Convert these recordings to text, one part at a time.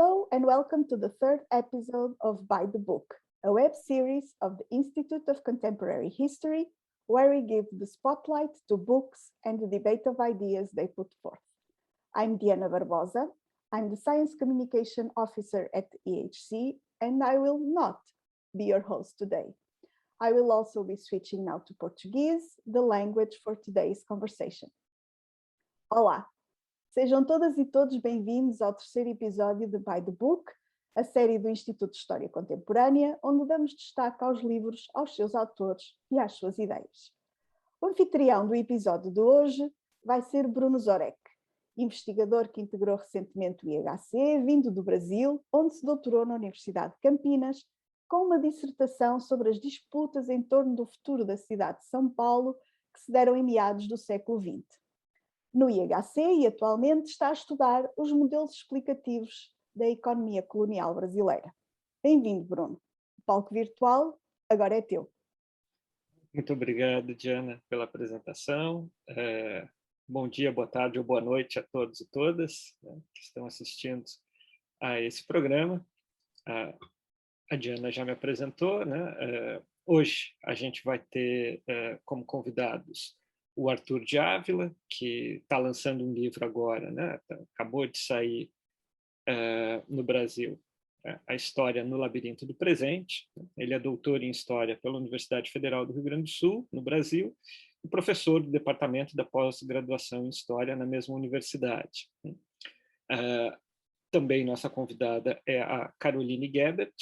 Hello and welcome to the third episode of By the Book, a web series of the Institute of Contemporary History, where we give the spotlight to books and the debate of ideas they put forth. I'm Diana Barbosa. I'm the Science Communication Officer at EHC, and I will not be your host today. I will also be switching now to Portuguese, the language for today's conversation. Olá! Sejam todas e todos bem-vindos ao terceiro episódio de By the Book, a série do Instituto de História Contemporânea, onde damos destaque aos livros, aos seus autores e às suas ideias. O anfitrião do episódio de hoje vai ser Bruno Zorek, investigador que integrou recentemente o IHC, vindo do Brasil, onde se doutorou na Universidade de Campinas, com uma dissertação sobre as disputas em torno do futuro da cidade de São Paulo, que se deram em meados do século XX. No IHC e atualmente está a estudar os modelos explicativos da economia colonial brasileira. Bem-vindo, Bruno. O palco virtual agora é teu. Muito obrigado, Diana, pela apresentação. Bom dia, boa tarde ou boa noite a todos e todas, né, que estão assistindo a esse programa. A Diana já me apresentou, né? Hoje a gente vai ter como convidados o Arthur de Ávila, que está lançando um livro agora, né? Acabou de sair no Brasil, A História no Labirinto do Presente. Ele é doutor em História pela Universidade Federal do Rio Grande do Sul, no Brasil, e professor do Departamento da Pós-Graduação em História na mesma universidade. Também nossa convidada é a Caroline Gebert,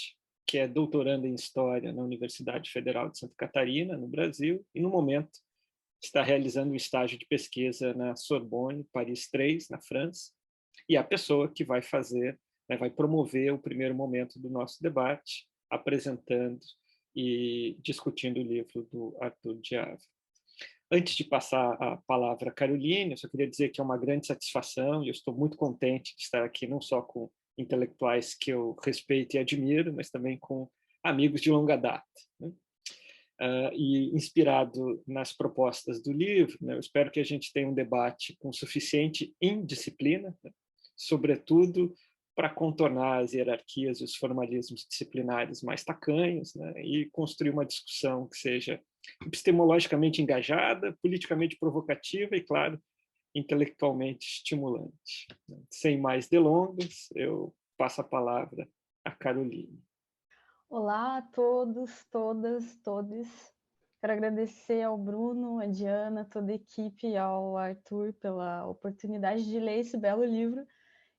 que é doutoranda em História na Universidade Federal de Santa Catarina, no Brasil, e no momento está realizando um estágio de pesquisa na Sorbonne, Paris 3, na França, e a pessoa que vai fazer, né, vai promover o primeiro momento do nosso debate, apresentando e discutindo o livro do Arthur de Ávila. Antes de passar a palavra a Caroline, eu só queria dizer que é uma grande satisfação e eu estou muito contente de estar aqui não só com intelectuais que eu respeito e admiro, mas também com amigos de longa data, né? E inspirado nas propostas do livro, né, eu espero que a gente tenha um debate com suficiente indisciplina, né, sobretudo para contornar as hierarquias e os formalismos disciplinares mais tacanhos, né, e construir uma discussão que seja epistemologicamente engajada, politicamente provocativa e, claro, intelectualmente estimulante. Sem mais delongas, eu passo a palavra a Caroline. Olá a todos, todas, todes. Quero agradecer ao Bruno, a Diana, toda a equipe e ao Arthur pela oportunidade de ler esse belo livro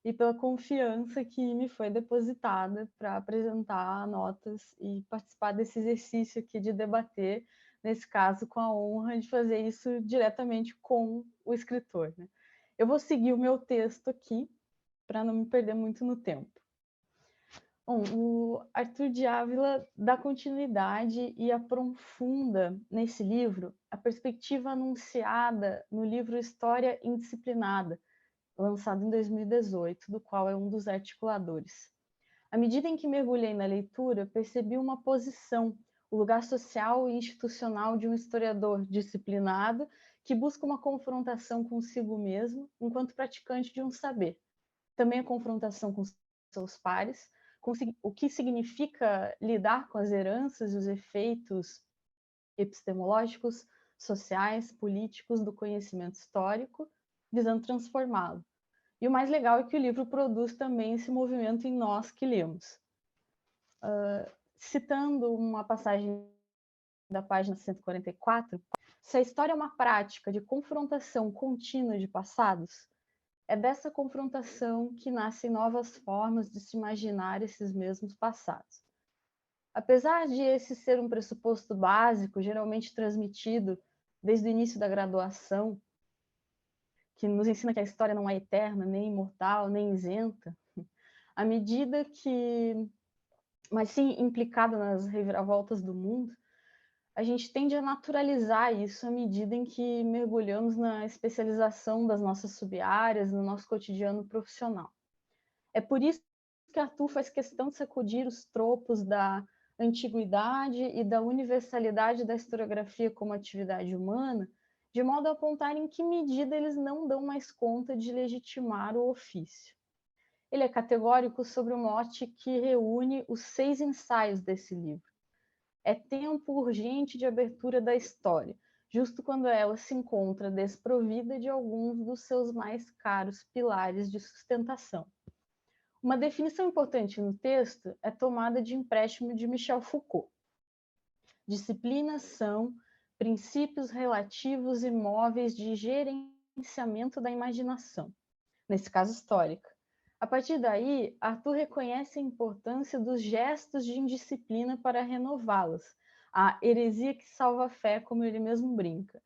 e pela confiança que me foi depositada para apresentar notas e participar desse exercício aqui de debater, nesse caso com a honra de fazer isso diretamente com o escritor, né? Eu vou seguir o meu texto aqui para não me perder muito no tempo. Bom, o Arthur de Ávila dá continuidade e aprofunda nesse livro a perspectiva anunciada no livro História Indisciplinada, lançado em 2018, do qual é um dos articuladores. À medida em que mergulhei na leitura, percebi uma posição, o lugar social e institucional de um historiador disciplinado que busca uma confrontação consigo mesmo enquanto praticante de um saber. Também a confrontação com seus pares, o que significa lidar com as heranças e os efeitos epistemológicos, sociais, políticos do conhecimento histórico, visando transformá-lo. E o mais legal é que o livro produz também esse movimento em nós que lemos. Citando uma passagem da página 144, se a história é uma prática de confrontação contínua de passados, é dessa confrontação que nascem novas formas de se imaginar esses mesmos passados. Apesar de esse ser um pressuposto básico, geralmente transmitido desde o início da graduação, que nos ensina que a história não é eterna, nem imortal, nem isenta, à medida que, mas sim implicada nas reviravoltas do mundo, a gente tende a naturalizar isso à medida em que mergulhamos na especialização das nossas sub-áreas, no nosso cotidiano profissional. É por isso que Arthur faz questão de sacudir os tropos da antiguidade e da universalidade da historiografia como atividade humana, de modo a apontar em que medida eles não dão mais conta de legitimar o ofício. ele é categórico sobre o mote que reúne os 6 ensaios desse livro. É tempo urgente de abertura da história, justo quando ela se encontra desprovida de alguns dos seus mais caros pilares de sustentação. Uma definição importante no texto é tomada de empréstimo de Michel Foucault. Disciplinas são princípios relativos e móveis de gerenciamento da imaginação, nesse caso histórica. A partir daí, Arthur reconhece a importância dos gestos de indisciplina para renová-las, a heresia que salva a fé, como ele mesmo brinca.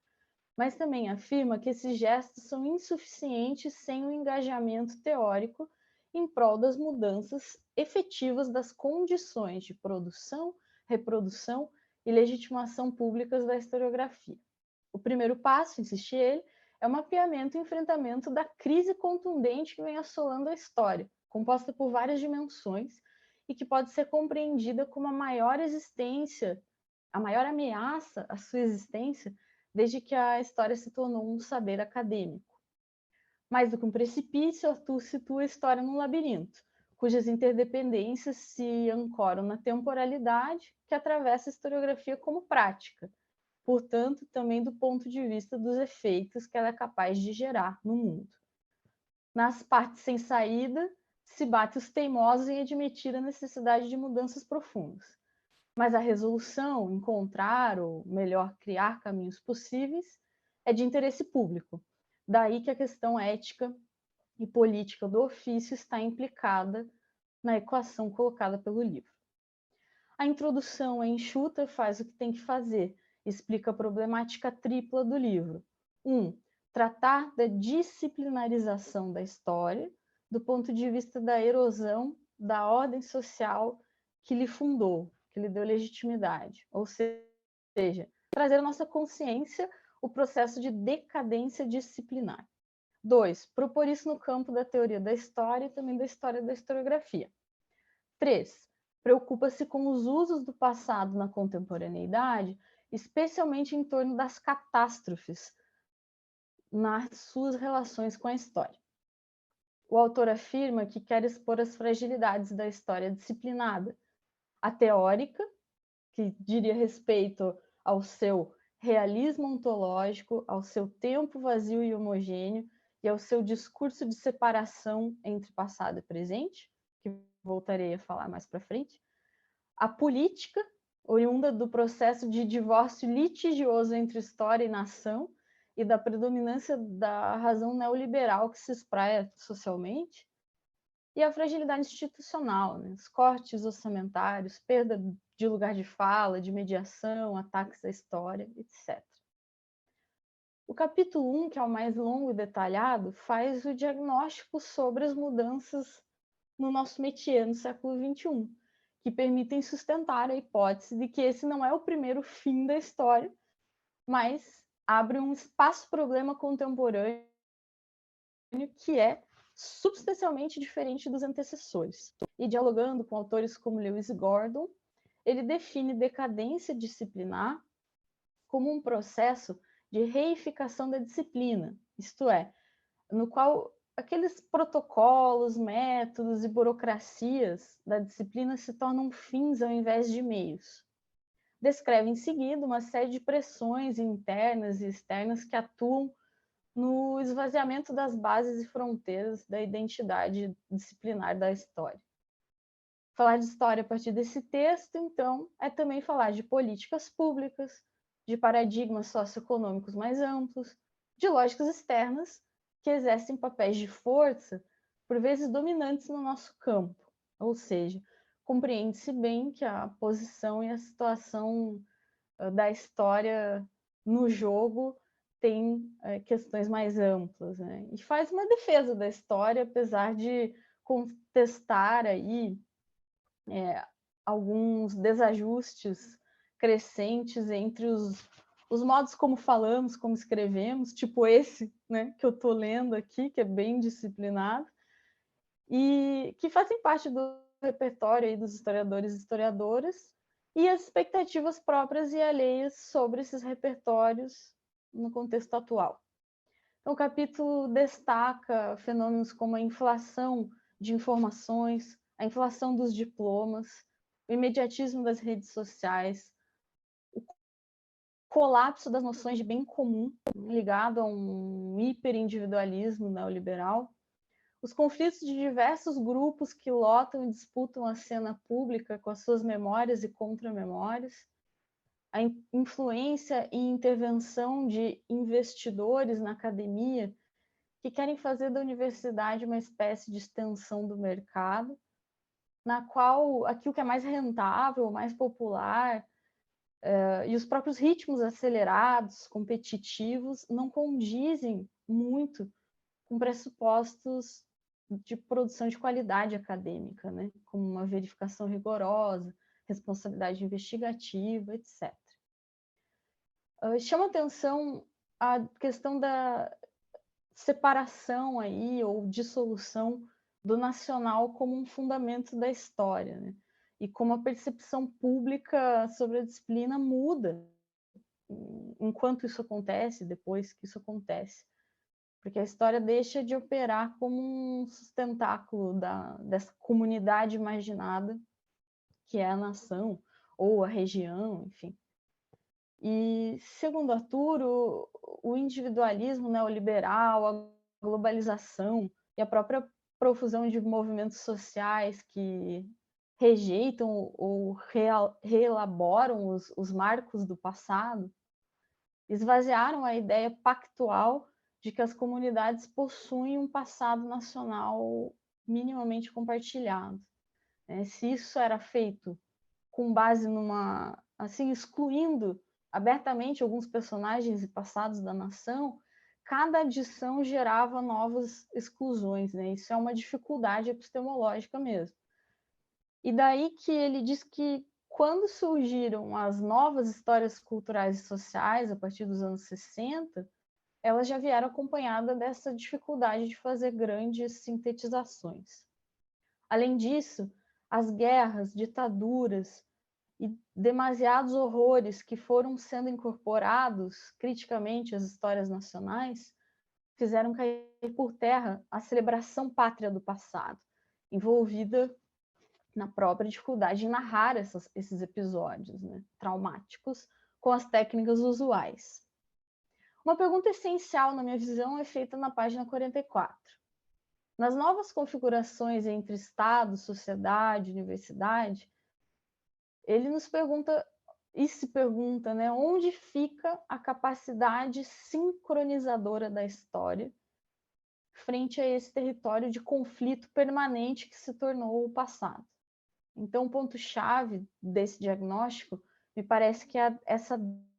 Mas também afirma que esses gestos são insuficientes sem o engajamento teórico em prol das mudanças efetivas das condições de produção, reprodução e legitimação públicas da historiografia. O primeiro passo, insiste ele, é o mapeamento e enfrentamento da crise contundente que vem assolando a história, composta por várias dimensões e que pode ser compreendida como a maior ameaça à sua existência desde que a história se tornou um saber acadêmico. Mais do que um precipício, Arthur situa a história num labirinto, cujas interdependências se ancoram na temporalidade que atravessa a historiografia como prática, portanto, também do ponto de vista dos efeitos que ela é capaz de gerar no mundo. Nas partes sem saída, se bate os teimosos em admitir a necessidade de mudanças profundas. Mas a resolução, encontrar, ou melhor, criar caminhos possíveis, é de interesse público. Daí que a questão ética e política do ofício está implicada na equação colocada pelo livro. A introdução é enxuta, faz o que tem que fazer, explica a problemática tripla do livro. 1. Tratar da disciplinarização da história, do ponto de vista da erosão da ordem social que lhe fundou, que lhe deu legitimidade, ou seja, trazer à nossa consciência o processo de decadência disciplinar. 2. Propor isso no campo da teoria da história e também da história da historiografia. 3. Preocupa-se com os usos do passado na contemporaneidade, especialmente em torno das catástrofes nas suas relações com a história. O autor afirma que quer expor as fragilidades da história disciplinada, a teórica, que diria respeito ao seu realismo ontológico, ao seu tempo vazio e homogêneo e ao seu discurso de separação entre passado e presente, que voltarei a falar mais para frente, a política, oriunda do processo de divórcio litigioso entre história e nação e da predominância da razão neoliberal que se espraia socialmente, e a fragilidade institucional, né? Os cortes orçamentários, perda de lugar de fala, de mediação, ataques à história, etc. O capítulo 1, que é o mais longo e detalhado, faz o diagnóstico sobre as mudanças no nosso métier no século XXI, que permitem sustentar a hipótese de que esse não é o primeiro fim da história, mas abre um espaço-problema contemporâneo que é substancialmente diferente dos antecessores. E dialogando com autores como Lewis Gordon, ele define decadência disciplinar como um processo de reificação da disciplina, isto é, no qual aqueles protocolos, métodos e burocracias da disciplina se tornam fins ao invés de meios. Descreve em seguida uma série de pressões internas e externas que atuam no esvaziamento das bases e fronteiras da identidade disciplinar da história. Falar de história a partir desse texto, então, é também falar de políticas públicas, de paradigmas socioeconômicos mais amplos, de lógicas externas que exercem papéis de força, por vezes dominantes no nosso campo. Ou seja, compreende-se bem que a posição e a situação da história no jogo tem questões mais amplas, né? E faz uma defesa da história, apesar de contestar aí alguns desajustes crescentes entre os modos como falamos, como escrevemos, tipo esse, né, que eu estou lendo aqui, que é bem disciplinado, e que fazem parte do repertório aí dos historiadores e historiadoras, e as expectativas próprias e alheias sobre esses repertórios no contexto atual. Então, o capítulo destaca fenômenos como a inflação de informações, a inflação dos diplomas, o imediatismo das redes sociais, o colapso das noções de bem comum, ligado a um hiperindividualismo neoliberal, os conflitos de diversos grupos que lotam e disputam a cena pública com as suas memórias e contramemórias, a influência e intervenção de investidores na academia que querem fazer da universidade uma espécie de extensão do mercado, na qual aquilo que é mais rentável, mais popular, e os próprios ritmos acelerados, competitivos, não condizem muito com pressupostos de produção de qualidade acadêmica, né? Como uma verificação rigorosa, responsabilidade investigativa, etc. Chama atenção a questão da separação aí, ou dissolução do nacional como um fundamento da história, né? E como a percepção pública sobre a disciplina muda enquanto isso acontece, depois que isso acontece. Porque a história deixa de operar como um sustentáculo dessa comunidade imaginada, que é a nação, ou a região, enfim. E, segundo Arturo, o individualismo neoliberal, a globalização e a própria profusão de movimentos sociais que rejeitam ou reelaboram os marcos do passado, esvaziaram a ideia pactual de que as comunidades possuem um passado nacional minimamente compartilhado. Se isso era feito com base numa, assim, excluindo abertamente alguns personagens e passados da nação, cada adição gerava novas exclusões, né? Isso é uma dificuldade epistemológica mesmo. E daí que ele diz que quando surgiram as novas histórias culturais e sociais, a partir dos anos 60, elas já vieram acompanhadas dessa dificuldade de fazer grandes sintetizações. Além disso, as guerras, ditaduras e demasiados horrores que foram sendo incorporados criticamente às histórias nacionais fizeram cair por terra a celebração pátria do passado, envolvida na própria dificuldade de narrar esses episódios, né, traumáticos com as técnicas usuais. Uma pergunta essencial, na minha visão, é feita na página 44. Nas novas configurações entre Estado, sociedade, universidade, ele nos pergunta, e se pergunta, né, onde fica a capacidade sincronizadora da história frente a esse território de conflito permanente que se tornou o passado. Então, o ponto-chave desse diagnóstico me parece que é essa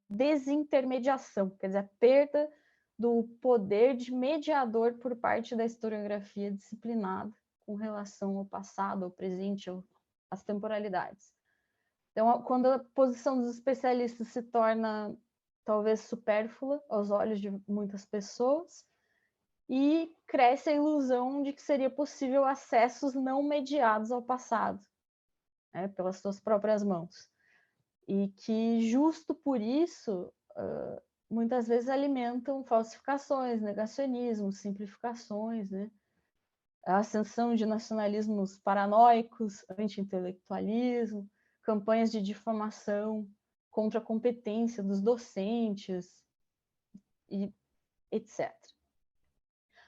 desintermediação, quer dizer, a perda do poder de mediador por parte da historiografia disciplinada com relação ao passado, ao presente, às temporalidades. Então, quando a posição dos especialistas se torna talvez supérflua aos olhos de muitas pessoas, e cresce a ilusão de que seria possível acessos não mediados ao passado, né, pelas suas próprias mãos. E que, justo por isso, muitas vezes alimentam falsificações, negacionismos, simplificações, né? A ascensão de nacionalismos paranoicos, anti-intelectualismo, campanhas de difamação contra a competência dos docentes, e etc.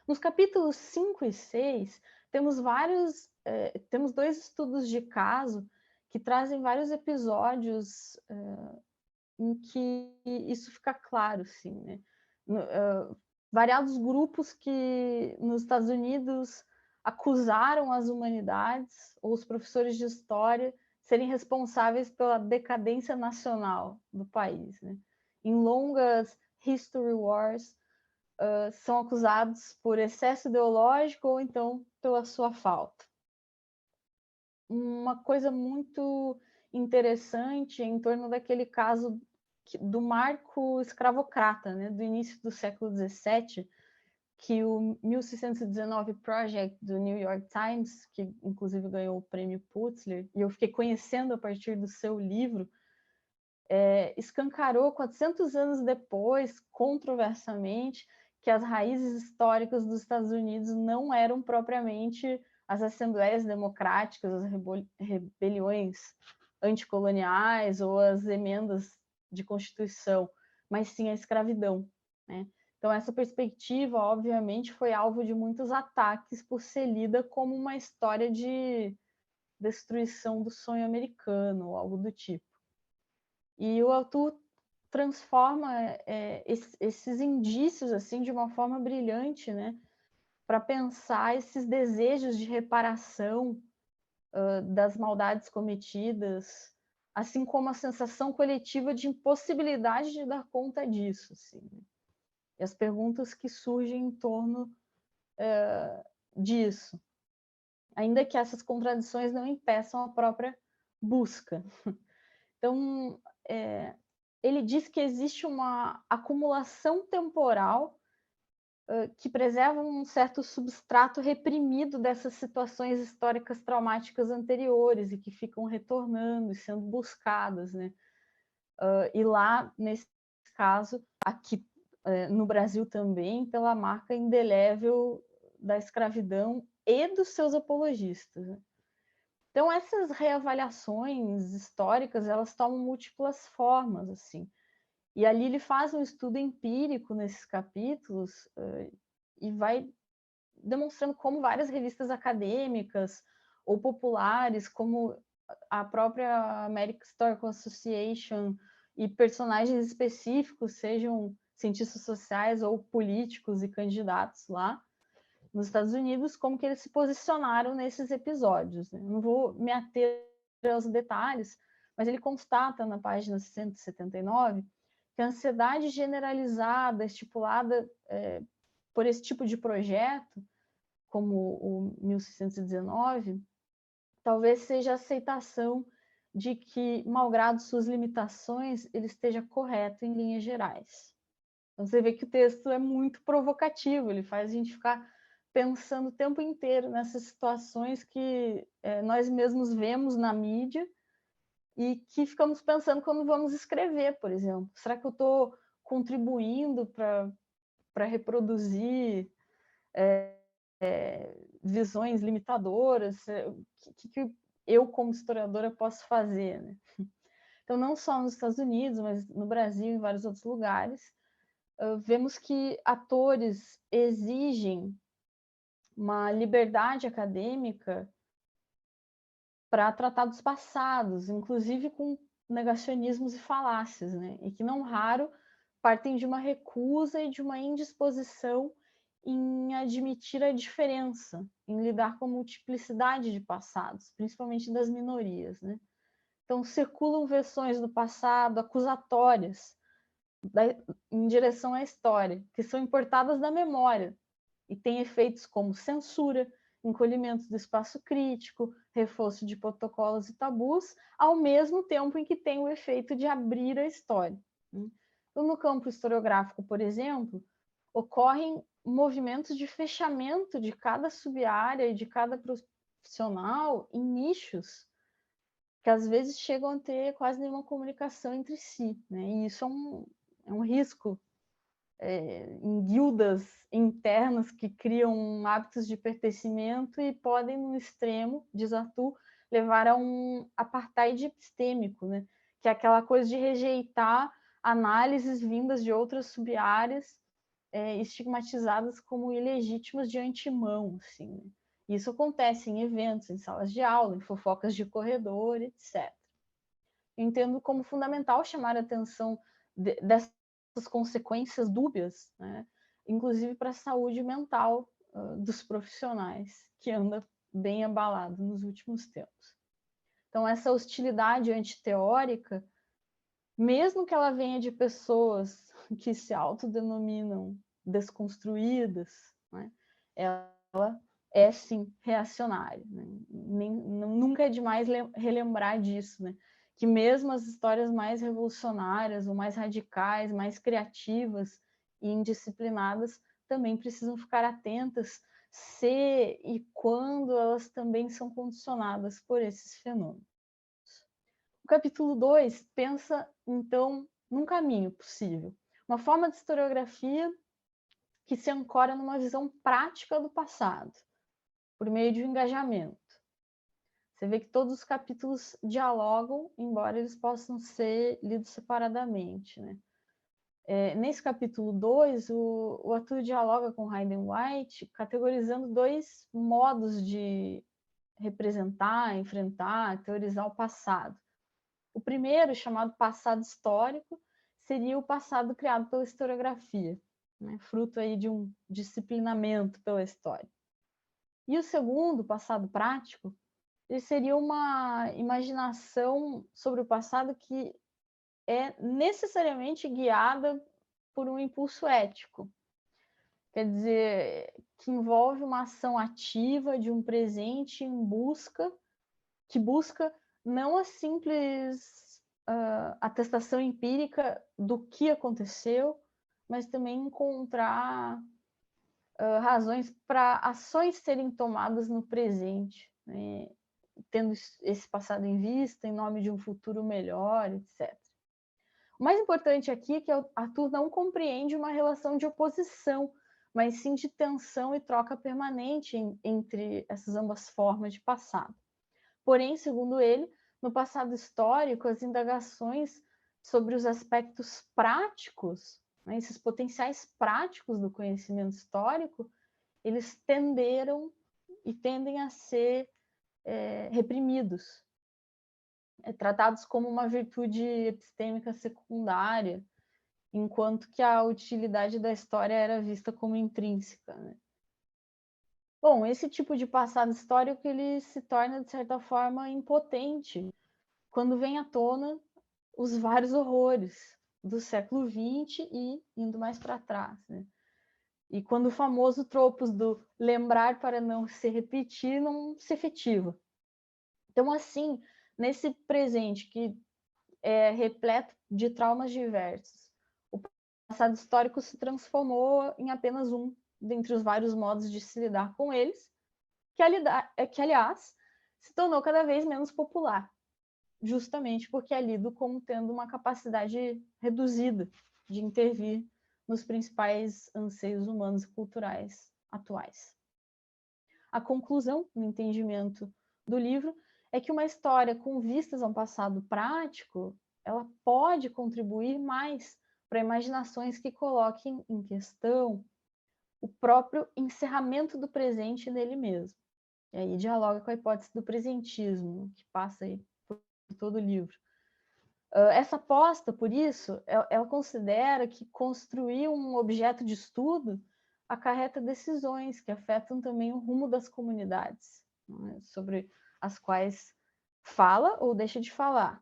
Nos capítulos 5 e 6, temos dois estudos de caso que trazem vários episódios em que isso fica claro, sim, né? Variados grupos que nos Estados Unidos acusaram as humanidades ou os professores de história serem responsáveis pela decadência nacional do país, né? Em longas history wars, são acusados por excesso ideológico ou então pela sua falta. Uma coisa muito interessante em torno daquele caso do marco escravocrata, né, do início do século XVII, que o 1619 Project do New York Times, que inclusive ganhou o prêmio Pulitzer, e eu fiquei conhecendo a partir do seu livro, escancarou 400 anos depois, controversamente, que as raízes históricas dos Estados Unidos não eram propriamente as assembleias democráticas, as rebeliões anticoloniais ou as emendas de Constituição, mas sim a escravidão, né? Então, essa perspectiva, obviamente, foi alvo de muitos ataques por ser lida como uma história de destruição do sonho americano, ou algo do tipo. E o autor transforma esses indícios assim de uma forma brilhante, né, para pensar esses desejos de reparação das maldades cometidas, assim como a sensação coletiva de impossibilidade de dar conta disso, assim, né? E as perguntas que surgem em torno disso, ainda que essas contradições não impeçam a própria busca. Então, ele diz que existe uma acumulação temporal que preserva um certo substrato reprimido dessas situações históricas traumáticas anteriores e que ficam retornando e sendo buscadas, né? E lá, nesse caso, aqui no Brasil também, pela marca indelével da escravidão e dos seus apologistas, né? Então, essas reavaliações históricas, elas tomam múltiplas formas, assim. E ali ele faz um estudo empírico nesses capítulos e vai demonstrando como várias revistas acadêmicas ou populares, como a própria American Historical Association e personagens específicos, sejam cientistas sociais ou políticos e candidatos lá nos Estados Unidos, como que eles se posicionaram nesses episódios, né? Não vou me ater aos detalhes, mas ele constata na página 179 que a ansiedade generalizada, estipulada por esse tipo de projeto, como o 1619, talvez seja a aceitação de que, malgrado suas limitações, ele esteja correto em linhas gerais. Então você vê que o texto é muito provocativo, ele faz a gente ficar pensando o tempo inteiro nessas situações que nós mesmos vemos na mídia e que ficamos pensando quando vamos escrever, por exemplo. Será que eu estou contribuindo para reproduzir visões limitadoras? O que eu, como historiadora, posso fazer, né? Então, não só nos Estados Unidos, mas no Brasil e em vários outros lugares, vemos que atores exigem uma liberdade acadêmica para tratar dos passados, inclusive com negacionismos e falácias, né? E que não raro partem de uma recusa e de uma indisposição em admitir a diferença, em lidar com a multiplicidade de passados, principalmente das minorias, né? Então circulam versões do passado acusatórias em direção à história, que são importadas da memória e têm efeitos como censura, encolhimento do espaço crítico, reforço de protocolos e tabus, ao mesmo tempo em que tem o efeito de abrir a história. Então, no campo historiográfico, por exemplo, ocorrem movimentos de fechamento de cada sub-área e de cada profissional em nichos que às vezes chegam a ter quase nenhuma comunicação entre si, né? E isso é um risco em guildas internas que criam hábitos de pertencimento e podem, no extremo, diz Arthur, levar a um apartheid epistêmico, né? Que é aquela coisa de rejeitar análises vindas de outras sub-áreas estigmatizadas como ilegítimas de antemão, assim, né? Isso acontece em eventos, em salas de aula, em fofocas de corredor, etc. Eu entendo como fundamental chamar a atenção dessas consequências dúbias, né? Inclusive para a saúde mental dos profissionais, que anda bem abalado nos últimos tempos. Então, essa hostilidade antiteórica, mesmo que ela venha de pessoas que se autodenominam desconstruídas, né? Ela é, sim, reacionária, né? Nunca é demais relembrar disso, né? Que mesmo as histórias mais revolucionárias, ou mais radicais, mais criativas e indisciplinadas, também precisam ficar atentas se e quando elas também são condicionadas por esses fenômenos. O capítulo 2 pensa, então, num caminho possível, uma forma de historiografia que se ancora numa visão prática do passado, por meio de um engajamento. Você vê que todos os capítulos dialogam, embora eles possam ser lidos separadamente, né? Nesse capítulo 2, o Arthur dialoga com Hayden White, categorizando 2 modos de representar, enfrentar, teorizar o passado. O primeiro, chamado passado histórico, seria o passado criado pela historiografia, né? Fruto aí de um disciplinamento pela história. E o segundo, passado prático, ele seria uma imaginação sobre o passado que é necessariamente guiada por um impulso ético. Quer dizer, que envolve uma ação ativa de um presente que busca não a simples atestação empírica do que aconteceu, mas também encontrar razões para ações serem tomadas no presente, né? Tendo esse passado em vista, em nome de um futuro melhor, etc. O mais importante aqui é que Arthur não compreende uma relação de oposição, mas sim de tensão e troca permanente entre essas ambas formas de passado. Porém, segundo ele, no passado histórico, as indagações sobre os aspectos práticos, né, esses potenciais práticos do conhecimento histórico, eles tendem a ser reprimidos, tratados como uma virtude epistêmica secundária, enquanto que a utilidade da história era vista como intrínseca, né? Bom, esse tipo de passado histórico ele se torna, de certa forma, impotente quando vem à tona os vários horrores do século XX e indo mais para trás, né? E quando o famoso tropo do lembrar para não se repetir não se efetiva. Então, assim, nesse presente que é repleto de traumas diversos, o passado histórico se transformou em apenas um dentre os vários modos de se lidar com eles, que aliás, se tornou cada vez menos popular, justamente porque é lido como tendo uma capacidade reduzida de intervir nos principais anseios humanos e culturais atuais. A conclusão, no entendimento do livro, é que uma história com vistas a um passado prático, ela pode contribuir mais para imaginações que coloquem em questão o próprio encerramento do presente nele mesmo. E aí dialoga com a hipótese do presentismo, que passa aí por todo o livro. Essa aposta, por isso, ela considera que construir um objeto de estudo acarreta decisões que afetam também o rumo das comunidades, né, sobre as quais fala ou deixa de falar,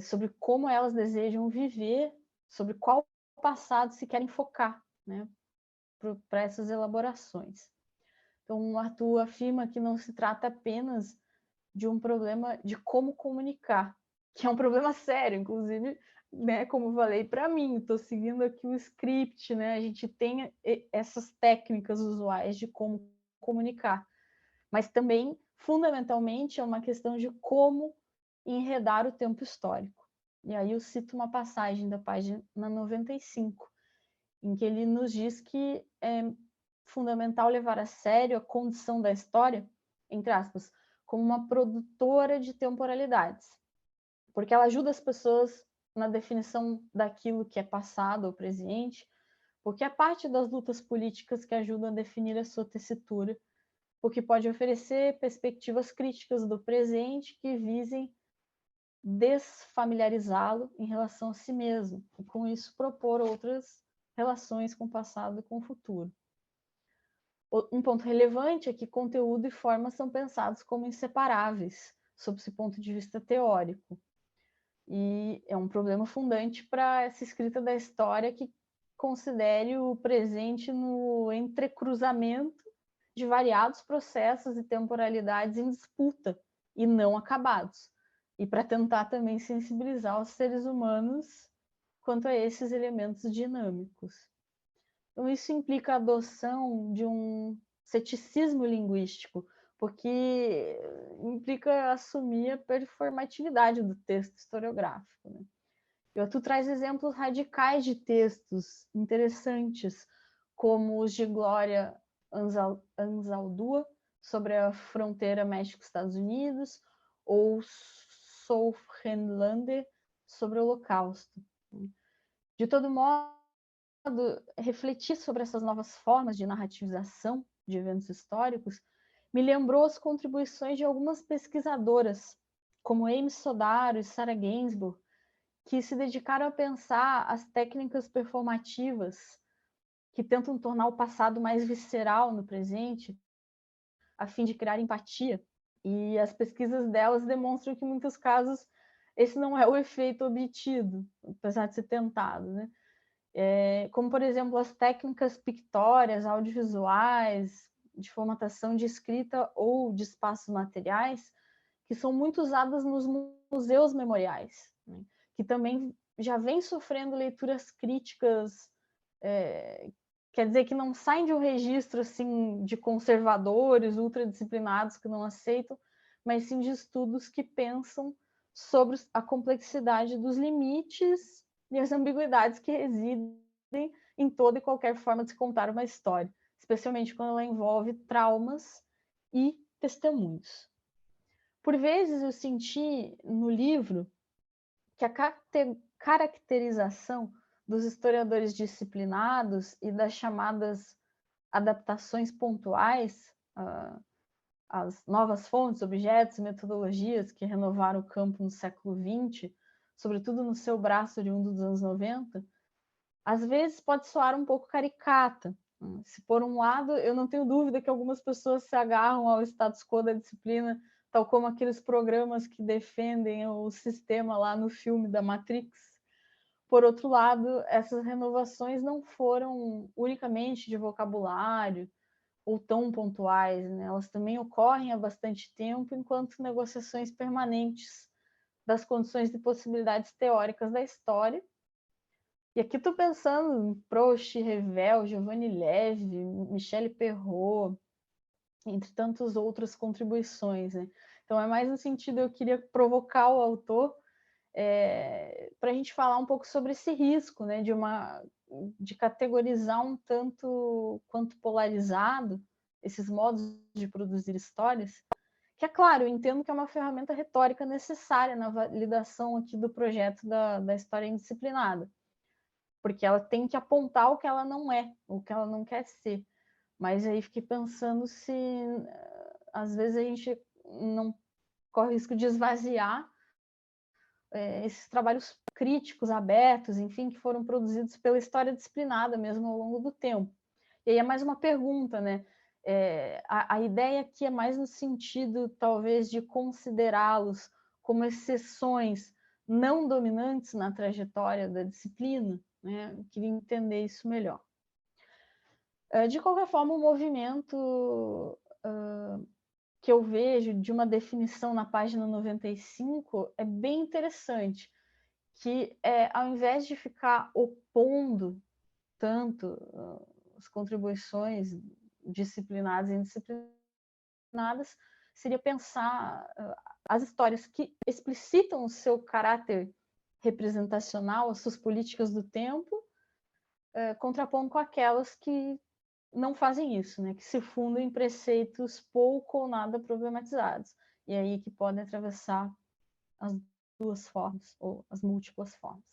sobre como elas desejam viver, sobre qual passado se querem focar, né, para essas elaborações. Então, o Arthur afirma que não se trata apenas de um problema de como comunicar, que é um problema sério, inclusive, né, como eu falei, para mim, estou seguindo aqui o script, né, a gente tem essas técnicas usuais de como comunicar, mas também, fundamentalmente, é uma questão de como enredar o tempo histórico. E aí eu cito uma passagem da página 95, em que ele nos diz que é fundamental levar a sério a condição da história, entre aspas, como uma produtora de temporalidades, porque ela ajuda as pessoas na definição daquilo que é passado ou presente, porque é parte das lutas políticas que ajudam a definir a sua tessitura, porque pode oferecer perspectivas críticas do presente que visem desfamiliarizá-lo em relação a si mesmo, e com isso propor outras relações com o passado e com o futuro. Um ponto relevante é que conteúdo e forma são pensados como inseparáveis, sob esse ponto de vista teórico. E é um problema fundante para essa escrita da história que considere o presente no entrecruzamento de variados processos e temporalidades em disputa e não acabados, e para tentar também sensibilizar os seres humanos quanto a esses elementos dinâmicos. Então, isso implica a adoção de um ceticismo linguístico, porque implica assumir a performatividade do texto historiográfico, né? E tu traz exemplos radicais de textos interessantes, como os de Glória Anzaldúa, sobre a fronteira México-Estados Unidos, ou Souffrenlander sobre o Holocausto. De todo modo, refletir sobre essas novas formas de narrativização de eventos históricos me lembrou as contribuições de algumas pesquisadoras, como Amy Sodaro e Sarah Gainsbourg, que se dedicaram a pensar as técnicas performativas que tentam tornar o passado mais visceral no presente, a fim de criar empatia. E as pesquisas delas demonstram que, em muitos casos, esse não é o efeito obtido, apesar de ser tentado, né? Como, por exemplo, as técnicas pictórias, audiovisuais, de formatação de escrita ou de espaços materiais, que são muito usadas nos museus memoriais, né? Que também já vem sofrendo leituras críticas, quer dizer, que não saem de um registro assim, de conservadores, ultradisciplinados que não aceitam, mas sim de estudos que pensam sobre a complexidade dos limites e as ambiguidades que residem em toda e qualquer forma de se contar uma história, especialmente quando ela envolve traumas e testemunhos. Por vezes eu senti no livro que a caracterização dos historiadores disciplinados e das chamadas adaptações pontuais às novas fontes, objetos e metodologias que renovaram o campo no século XX, sobretudo no seu braço oriundo dos anos 90, às vezes pode soar um pouco caricata. Se por um lado, eu não tenho dúvida que algumas pessoas se agarram ao status quo da disciplina, tal como aqueles programas que defendem o sistema lá no filme da Matrix. Por outro lado, essas renovações não foram unicamente de vocabulário ou tão pontuais, né? Elas também ocorrem há bastante tempo, enquanto negociações permanentes das condições de possibilidades teóricas da história. E aqui estou pensando em Proust, Revel, Giovanni Levi, Michel Perrault, entre tantas outras contribuições, né? Então é mais no sentido, eu queria provocar o autor para a gente falar um pouco sobre esse risco, né, de categorizar um tanto quanto polarizado esses modos de produzir histórias, que é claro, eu entendo que é uma ferramenta retórica necessária na validação aqui do projeto da história indisciplinada, porque ela tem que apontar o que ela não é, o que ela não quer ser. Mas aí fiquei pensando se às vezes a gente não corre o risco de esvaziar esses trabalhos críticos, abertos, enfim, que foram produzidos pela história disciplinada mesmo ao longo do tempo. E aí é mais uma pergunta, né? A ideia aqui é mais no sentido, talvez, de considerá-los como exceções não dominantes na trajetória da disciplina, né? Eu queria entender isso melhor. De qualquer forma, o movimento que eu vejo de uma definição na página 95 é bem interessante, que ao invés de ficar opondo tanto as contribuições disciplinadas e indisciplinadas, seria pensar as histórias que explicitam o seu caráter representacional, as suas políticas do tempo, contrapondo com aquelas que não fazem isso, né? Que se fundam em preceitos pouco ou nada problematizados, e aí que podem atravessar as duas formas, ou as múltiplas formas.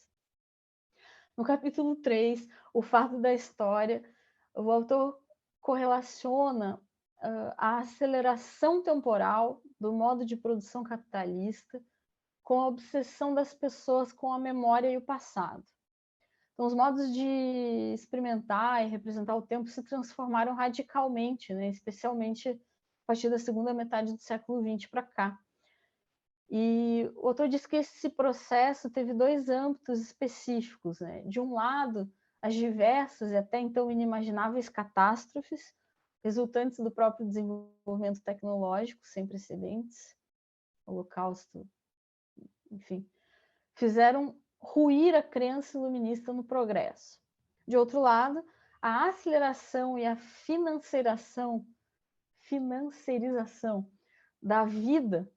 No capítulo 3, o fardo da história, o autor correlaciona a aceleração temporal do modo de produção capitalista com a obsessão das pessoas com a memória e o passado. Então, os modos de experimentar e representar o tempo se transformaram radicalmente, né? Especialmente a partir da segunda metade do século XX para cá. E o autor diz que esse processo teve dois âmbitos específicos, né? De um lado, as diversas e até então inimagináveis catástrofes resultantes do próprio desenvolvimento tecnológico sem precedentes, Holocausto, enfim, fizeram ruir a crença iluminista no progresso. De outro lado, a aceleração e a financiarização da vida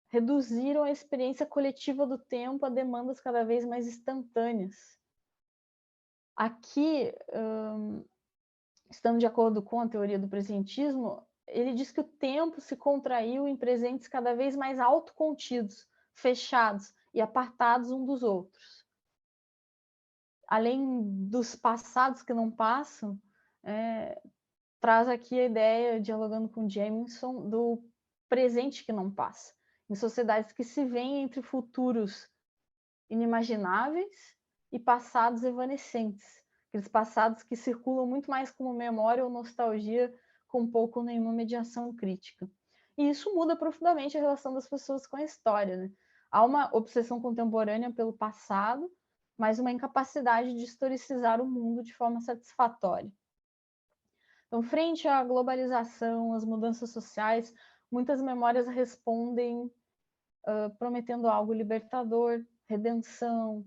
reduziram a experiência coletiva do tempo a demandas cada vez mais instantâneas. Aqui, estando de acordo com a teoria do presentismo, ele diz que o tempo se contraiu em presentes cada vez mais autocontidos, fechados e apartados um dos outros. Além dos passados que não passam, traz aqui a ideia, dialogando com Jameson, do presente que não passa. Em sociedades que se veem entre futuros inimagináveis e passados evanescentes. Aqueles passados que circulam muito mais como memória ou nostalgia, com pouco ou nenhuma mediação crítica. E isso muda profundamente a relação das pessoas com a história, né? Há uma obsessão contemporânea pelo passado, mas uma incapacidade de historicizar o mundo de forma satisfatória. Então, frente à globalização, às mudanças sociais, muitas memórias respondem prometendo algo libertador, redenção,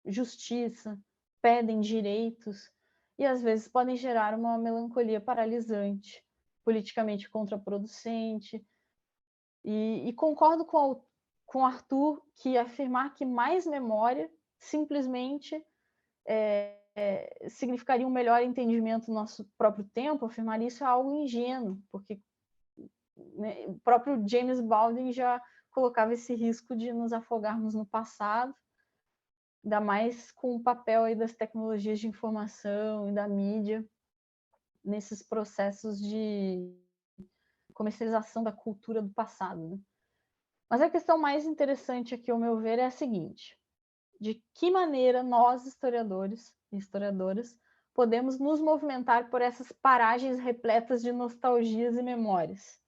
justiça, pedem direitos, e às vezes podem gerar uma melancolia paralisante, politicamente contraproducente. E concordo com Arthur que afirmar que mais memória simplesmente significaria um melhor entendimento do nosso próprio tempo. Afirmar isso é algo ingênuo, porque, né, o próprio James Baldwin já colocava esse risco de nos afogarmos no passado, ainda mais com o papel aí das tecnologias de informação e da mídia nesses processos de comercialização da cultura do passado, né? Mas a questão mais interessante aqui, ao meu ver, é a seguinte: de que maneira nós, historiadores e historiadoras, podemos nos movimentar por essas paragens repletas de nostalgias e memórias?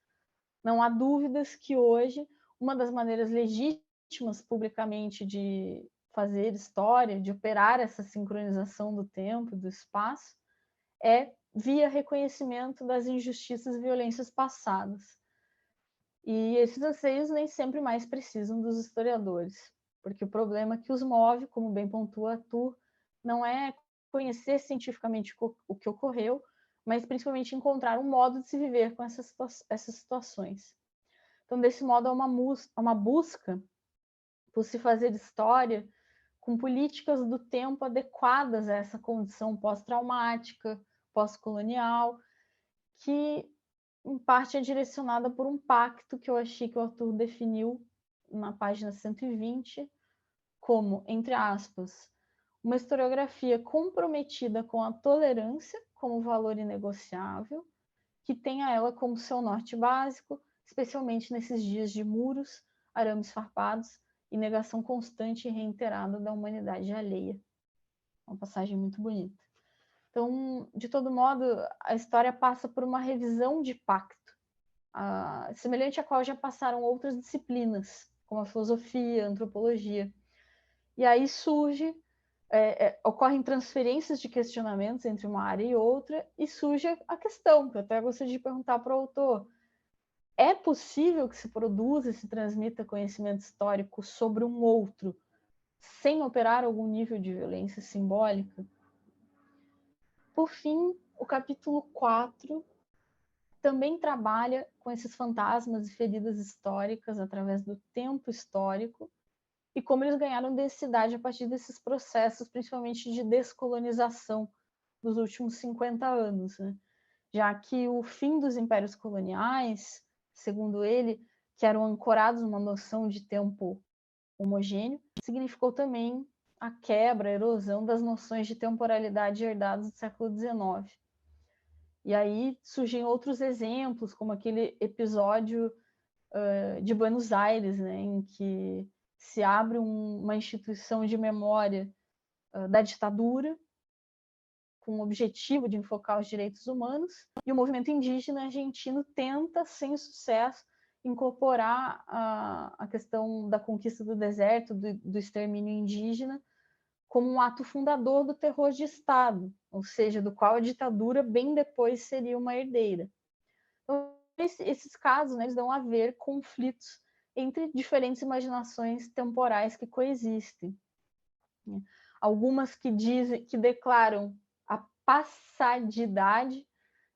Não há dúvidas que hoje uma das maneiras legítimas publicamente de fazer história, de operar essa sincronização do tempo e do espaço, é via reconhecimento das injustiças e violências passadas. E esses anseios nem sempre mais precisam dos historiadores, porque o problema que os move, como bem pontua Arthur, não é conhecer cientificamente o que ocorreu, mas principalmente encontrar um modo de se viver com essas situações. Então, desse modo, há uma busca por se fazer história com políticas do tempo adequadas a essa condição pós-traumática, pós-colonial, que em parte é direcionada por um pacto que eu achei que o Arthur definiu na página 120 como, entre aspas, uma historiografia comprometida com a tolerância como valor inegociável, que tenha ela como seu norte básico, especialmente nesses dias de muros, arames farpados e negação constante e reiterada da humanidade alheia. Uma passagem muito bonita. Então, de todo modo, a história passa por uma revisão de pacto, semelhante à qual já passaram outras disciplinas, como a filosofia, a antropologia. E aí ocorrem transferências de questionamentos entre uma área e outra, e surge a questão, que eu até gostaria de perguntar para o autor: é possível que se produza e se transmita conhecimento histórico sobre um outro sem operar algum nível de violência simbólica? Por fim, o capítulo 4 também trabalha com esses fantasmas e feridas históricas através do tempo histórico e como eles ganharam densidade a partir desses processos, principalmente de descolonização dos últimos 50 anos, né? Já que o fim dos impérios coloniais, segundo ele, que eram ancorados numa noção de tempo homogêneo, significou também a quebra, a erosão das noções de temporalidade herdadas do século XIX. E aí surgem outros exemplos, como aquele episódio de Buenos Aires, né, em que se abre uma instituição de memória da ditadura, com o objetivo de enfocar os direitos humanos, e o movimento indígena argentino tenta, sem sucesso, incorporar a questão da conquista do deserto, do extermínio indígena, como um ato fundador do terror de Estado, ou seja, do qual a ditadura bem depois seria uma herdeira. Então, esses casos, né, eles dão a ver conflitos entre diferentes imaginações temporais que coexistem. Algumas que declaram a passadidade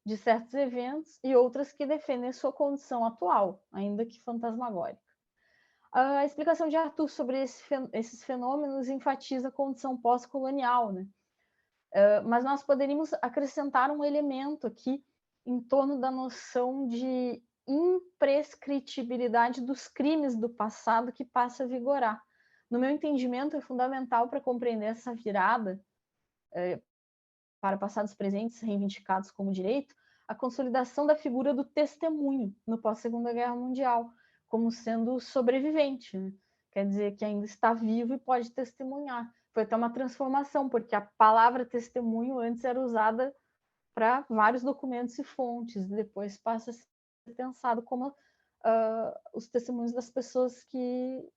de certos eventos e outras que defendem a sua condição atual, ainda que fantasmagórica. A explicação de Arthur sobre esses fenômenos enfatiza a condição pós-colonial, né? Mas nós poderíamos acrescentar um elemento aqui em torno da noção de imprescritibilidade dos crimes do passado que passa a vigorar. No meu entendimento, é fundamental para compreender essa virada para passados presentes reivindicados como direito, a consolidação da figura do testemunho no pós-Segunda Guerra Mundial, como sendo sobrevivente, né? Quer dizer, que ainda está vivo e pode testemunhar. Foi até uma transformação, porque a palavra testemunho antes era usada para vários documentos e fontes, depois passa a ser pensado como os testemunhos das pessoas que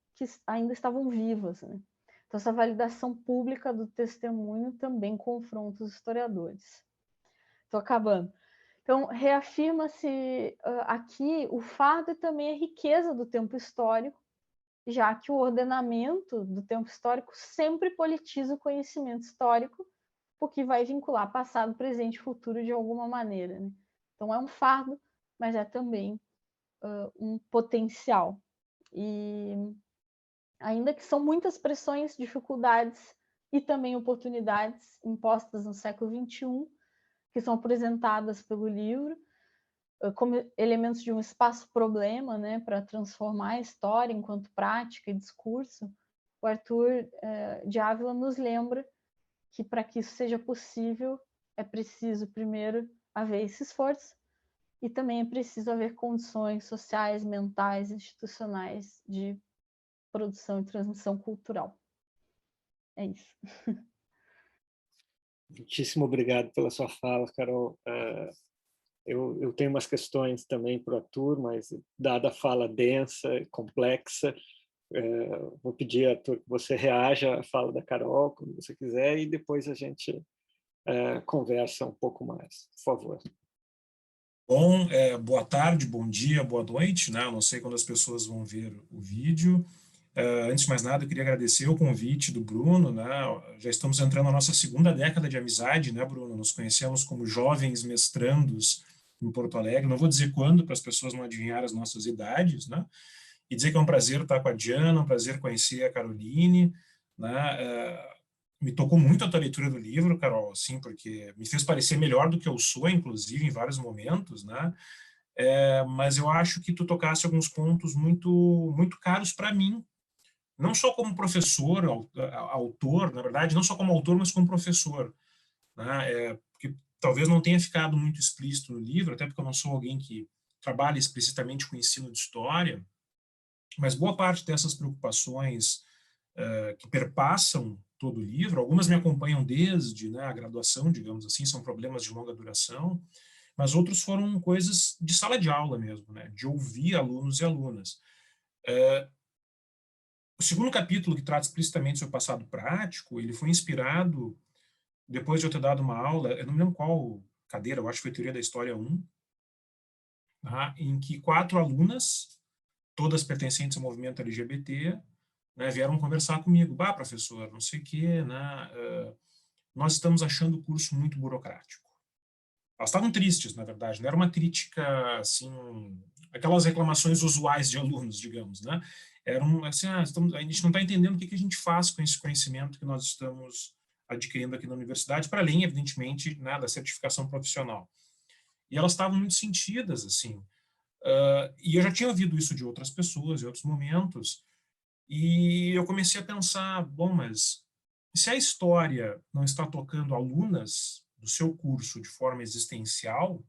ainda estavam vivas, né? Então, essa validação pública do testemunho também confronta os historiadores. Estou acabando. Então, reafirma-se aqui o fardo e também a riqueza do tempo histórico, já que o ordenamento do tempo histórico sempre politiza o conhecimento histórico, porque vai vincular passado, presente e futuro de alguma maneira, né? Então, é um fardo, mas é também um potencial. E ainda que são muitas pressões, dificuldades e também oportunidades impostas no século XXI, que são apresentadas pelo livro, como elementos de um espaço-problema, né, para transformar a história enquanto prática e discurso, o Arthur de Ávila nos lembra que para que isso seja possível, é preciso primeiro haver esse esforço e também é preciso haver condições sociais, mentais, institucionais de produção e transmissão cultural. É isso. Muitíssimo obrigado pela sua fala, Carol. Eu tenho umas questões também para o Arthur, mas dada a fala densa, complexa, vou pedir, Arthur, que você reaja à fala da Carol, como você quiser, e depois a gente conversa um pouco mais. Por favor. Bom, boa tarde, bom dia, boa noite, né? Eu não sei quando as pessoas vão ver o vídeo. Antes de mais nada, eu queria agradecer o convite do Bruno, né? Já estamos entrando na nossa segunda década de amizade, né, Bruno? Nos conhecemos como jovens mestrandos em Porto Alegre. Não vou dizer quando, para as pessoas não adivinharem as nossas idades, né? E dizer que é um prazer estar com a Diana, um prazer conhecer a Caroline, né? Me tocou muito a tua leitura do livro, Carol, assim, porque me fez parecer melhor do que eu sou, inclusive, em vários momentos, né? Mas eu acho que tu tocaste alguns pontos muito, muito caros para mim, não só como professor, autor, na verdade, não só como autor, mas como professor, né? Porque talvez não tenha ficado muito explícito no livro, até porque eu não sou alguém que trabalha explicitamente com ensino de história, mas boa parte dessas preocupações que perpassam todo o livro, algumas me acompanham desde, né, a graduação, digamos assim, são problemas de longa duração, mas outros foram coisas de sala de aula mesmo, né, de ouvir alunos e alunas. O segundo capítulo, que trata explicitamente sobre o passado prático, ele foi inspirado, depois de eu ter dado uma aula, eu não me lembro qual cadeira, eu acho que foi Teoria da História 1, tá, em que 4 alunas, todas pertencentes ao movimento LGBT, né, vieram conversar comigo. Bah, professor, não sei o quê, né, nós estamos achando o curso muito burocrático. Elas estavam tristes, na verdade, não era uma crítica, assim, aquelas reclamações usuais de alunos, digamos, né? Era assim, a gente não está entendendo o que a gente faz com esse conhecimento que nós estamos adquirindo aqui na universidade, para além, evidentemente, né, da certificação profissional. E elas estavam muito sentidas, assim. E eu já tinha ouvido isso de outras pessoas, em outros momentos, e eu comecei a pensar, bom, mas se a história não está tocando alunas do seu curso de forma existencial,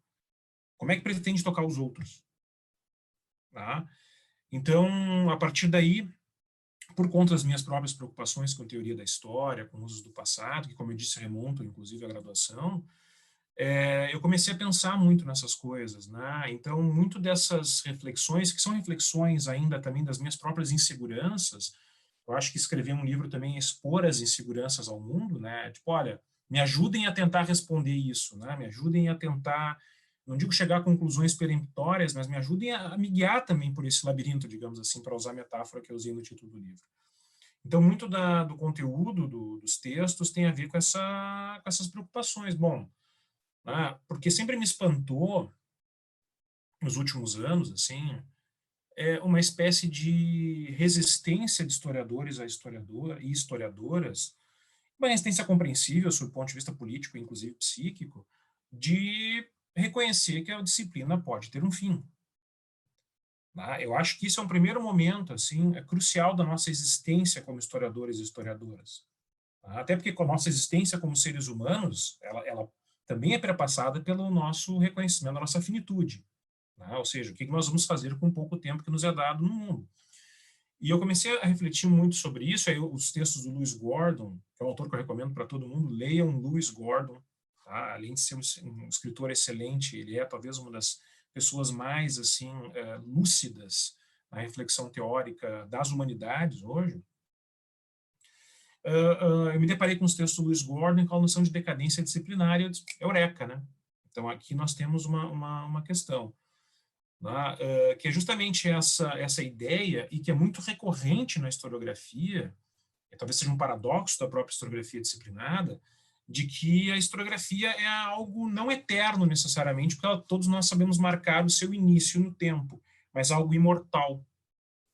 como é que pretende tocar os outros? Tá? Então, a partir daí, por conta das minhas próprias preocupações com a teoria da história, com usos do passado, que, como eu disse, remontam, inclusive, à graduação, eu comecei a pensar muito nessas coisas, né? Então, muito dessas reflexões, que são reflexões ainda também das minhas próprias inseguranças, eu acho que escrever um livro também é expor as inseguranças ao mundo, né? Tipo, olha, me ajudem a tentar responder isso, né? Me ajudem a tentar, não digo chegar a conclusões peremptórias, mas me ajudem a me guiar também por esse labirinto, digamos assim, para usar a metáfora que eu usei no título do livro. Então, muito do conteúdo dos textos tem a ver com essas preocupações. Bom, né? Porque sempre me espantou, nos últimos anos, assim, uma espécie de resistência de historiadores a historiador e historiadoras, uma resistência compreensível sob o ponto de vista político, inclusive psíquico, de reconhecer que a disciplina pode ter um fim. Eu acho que isso é um primeiro momento assim, crucial da nossa existência como historiadores e historiadoras. Até porque com a nossa existência como seres humanos, ela também é perpassada pelo nosso reconhecimento da nossa finitude. Ou seja, o que nós vamos fazer com o pouco tempo que nos é dado no mundo. E eu comecei a refletir muito sobre isso, aí os textos do Lewis Gordon, que é um autor que eu recomendo para todo mundo, leiam Lewis Gordon, tá? Além de ser um escritor excelente, ele é talvez uma das pessoas mais assim lúcidas na reflexão teórica das humanidades hoje. Eu me deparei com os textos do Lewis Gordon com a noção de decadência disciplinária, eureka, né? Então aqui nós temos uma questão, que é justamente essa ideia, e que é muito recorrente na historiografia, talvez seja um paradoxo da própria historiografia disciplinada, de que a historiografia é algo não eterno necessariamente, porque todos nós sabemos marcar o seu início no tempo, mas algo imortal.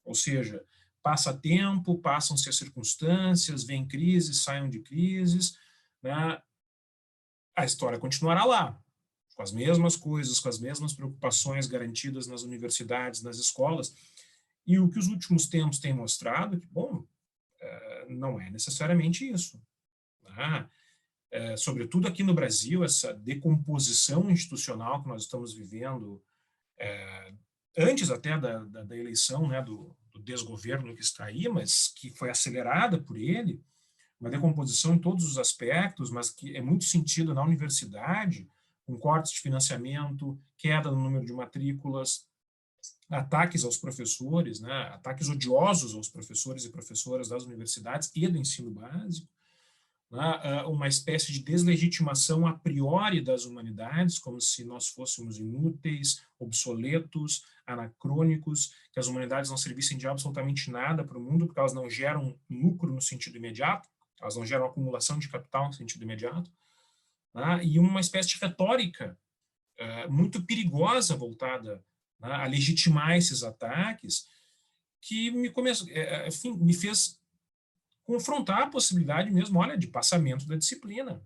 Ou seja, passa tempo, passam-se as circunstâncias, vem crises, saem de crises, né? A história continuará lá, com as mesmas coisas, com as mesmas preocupações garantidas nas universidades, nas escolas. E o que os últimos tempos têm mostrado, que, bom, não é necessariamente isso. Sobretudo aqui no Brasil, essa decomposição institucional que nós estamos vivendo, antes até da eleição, né, do desgoverno que está aí, mas que foi acelerada por ele, uma decomposição em todos os aspectos, mas que é muito sentido na universidade, com cortes de financiamento, queda no número de matrículas, ataques aos professores, né, ataques odiosos aos professores e professoras das universidades e do ensino básico, né, uma espécie de deslegitimação a priori das humanidades, como se nós fôssemos inúteis, obsoletos, anacrônicos, que as humanidades não servissem de absolutamente nada para o mundo, porque elas não geram lucro no sentido imediato, elas não geram acumulação de capital no sentido imediato, né, e uma espécie de retórica muito perigosa voltada, né, a legitimar esses ataques, que me fez confrontar a possibilidade mesmo, olha, de passamento da disciplina.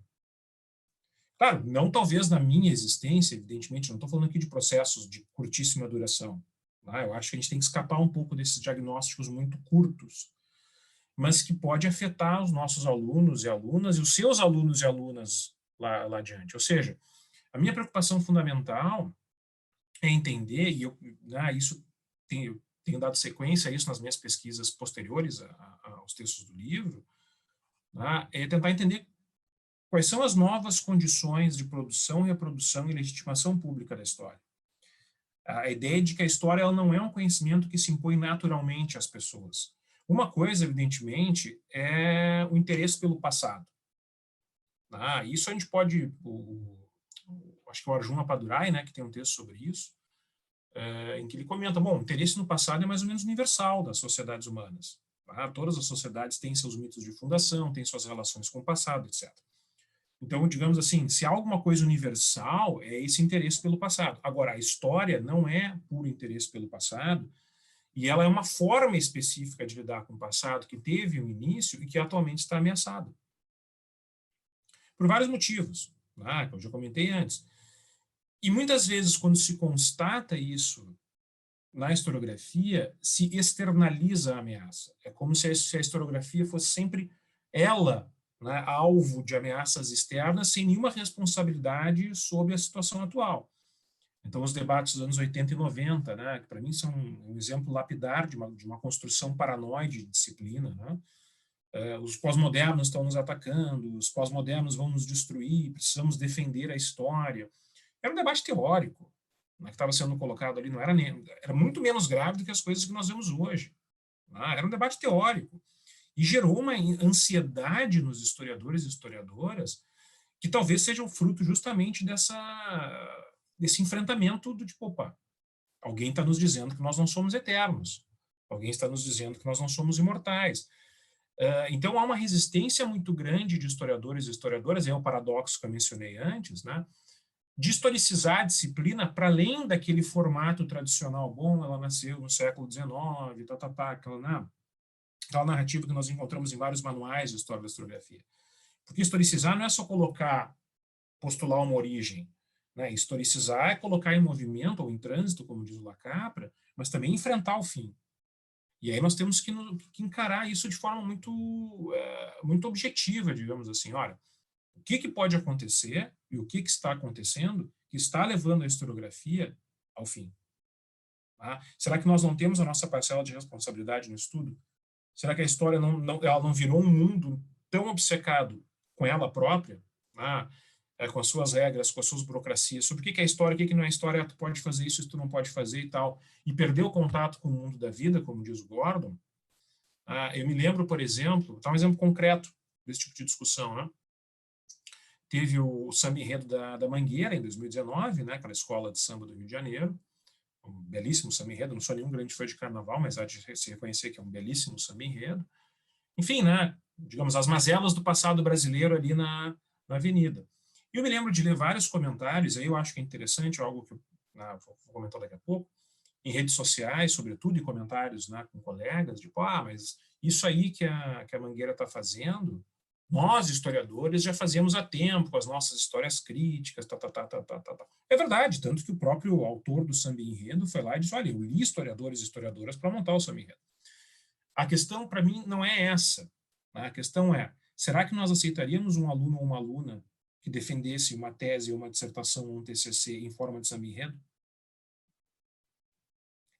Claro, não talvez na minha existência, evidentemente, não estou falando aqui de processos de curtíssima duração. Eu acho que a gente tem que escapar um pouco desses diagnósticos muito curtos, mas que pode afetar os nossos alunos e alunas e os seus alunos e alunas lá adiante. Ou seja, a minha preocupação fundamental é entender, e isso eu tenho dado sequência a isso nas minhas pesquisas posteriores aos textos do livro, é tentar entender quais são as novas condições de produção, reprodução e legitimação pública da história. A ideia de que a história ela não é um conhecimento que se impõe naturalmente às pessoas. Uma coisa, evidentemente, é o interesse pelo passado. Isso a gente pode... acho que o Arjuna Padurai, né, que tem um texto sobre isso, em que ele comenta, bom, o interesse no passado é mais ou menos universal das sociedades humanas. Todas as sociedades têm seus mitos de fundação, têm suas relações com o passado, etc. Então, digamos assim, se há alguma coisa universal, é esse interesse pelo passado. Agora, a história não é puro interesse pelo passado, e ela é uma forma específica de lidar com o passado que teve um início e que atualmente está ameaçado. Por vários motivos, que eu já comentei antes. E muitas vezes, quando se constata isso na historiografia, se externaliza a ameaça. É como se a historiografia fosse sempre ela, né, alvo de ameaças externas, sem nenhuma responsabilidade sobre a situação atual. Então, os debates dos anos 80 e 90, né, que para mim são um exemplo lapidar de uma construção paranoide de disciplina, né? Os pós-modernos estão nos atacando, os pós-modernos vão nos destruir, precisamos defender a história. Era um debate teórico, né, que estava sendo colocado ali, não era muito menos grave do que as coisas que nós vemos hoje. Era um debate teórico. E gerou uma ansiedade nos historiadores e historiadoras que talvez seja o fruto justamente desse enfrentamento do tipo, opa, alguém está nos dizendo que nós não somos eternos, alguém está nos dizendo que nós não somos imortais. Então, há uma resistência muito grande de historiadores e historiadoras, é o paradoxo que eu mencionei antes, né, de historicizar a disciplina para além daquele formato tradicional. Bom, ela nasceu no século XIX, aquela narrativa que nós encontramos em vários manuais de história da historiografia. Porque historicizar não é só postular uma origem, né? Historicizar é colocar em movimento ou em trânsito, como diz o Lacapra, mas também enfrentar o fim. E aí nós temos que encarar isso de forma muito objetiva, digamos assim. Olha, o que pode acontecer e o que está acontecendo que está levando a historiografia ao fim? Tá? Será que nós não temos a nossa parcela de responsabilidade no estudo? Será que a história ela não virou um mundo tão obcecado com ela própria, tá? Com as suas regras, com as suas burocracias, sobre o que é história, o que não é história, tu pode fazer isso tu não pode fazer e tal, e perdeu o contato com o mundo da vida, como diz o Gordon? Eu me lembro, por exemplo, um exemplo concreto desse tipo de discussão, né? Teve o Samba Enredo da Mangueira, em 2019, né, aquela escola de samba do Rio de Janeiro, um belíssimo samba enredo, não sou nenhum grande fã de carnaval, mas há de se reconhecer que é um belíssimo samba enredo. Enfim, né, digamos, as mazelas do passado brasileiro ali na avenida. E eu me lembro de ler vários comentários, aí eu acho que é interessante, algo que eu vou comentar daqui a pouco, em redes sociais, sobretudo, e comentários, né, com colegas, tipo, mas isso aí que a Mangueira está fazendo, nós, historiadores, já fazíamos há tempo, com as nossas histórias críticas, É verdade, tanto que o próprio autor do Samba Enredo foi lá e disse, olha, eu li historiadores e historiadoras para montar o Samba Enredo. A questão, para mim, não é essa. Né? A questão é, será que nós aceitaríamos um aluno ou uma aluna que defendesse uma tese, uma dissertação, um TCC em forma de Samba Enredo?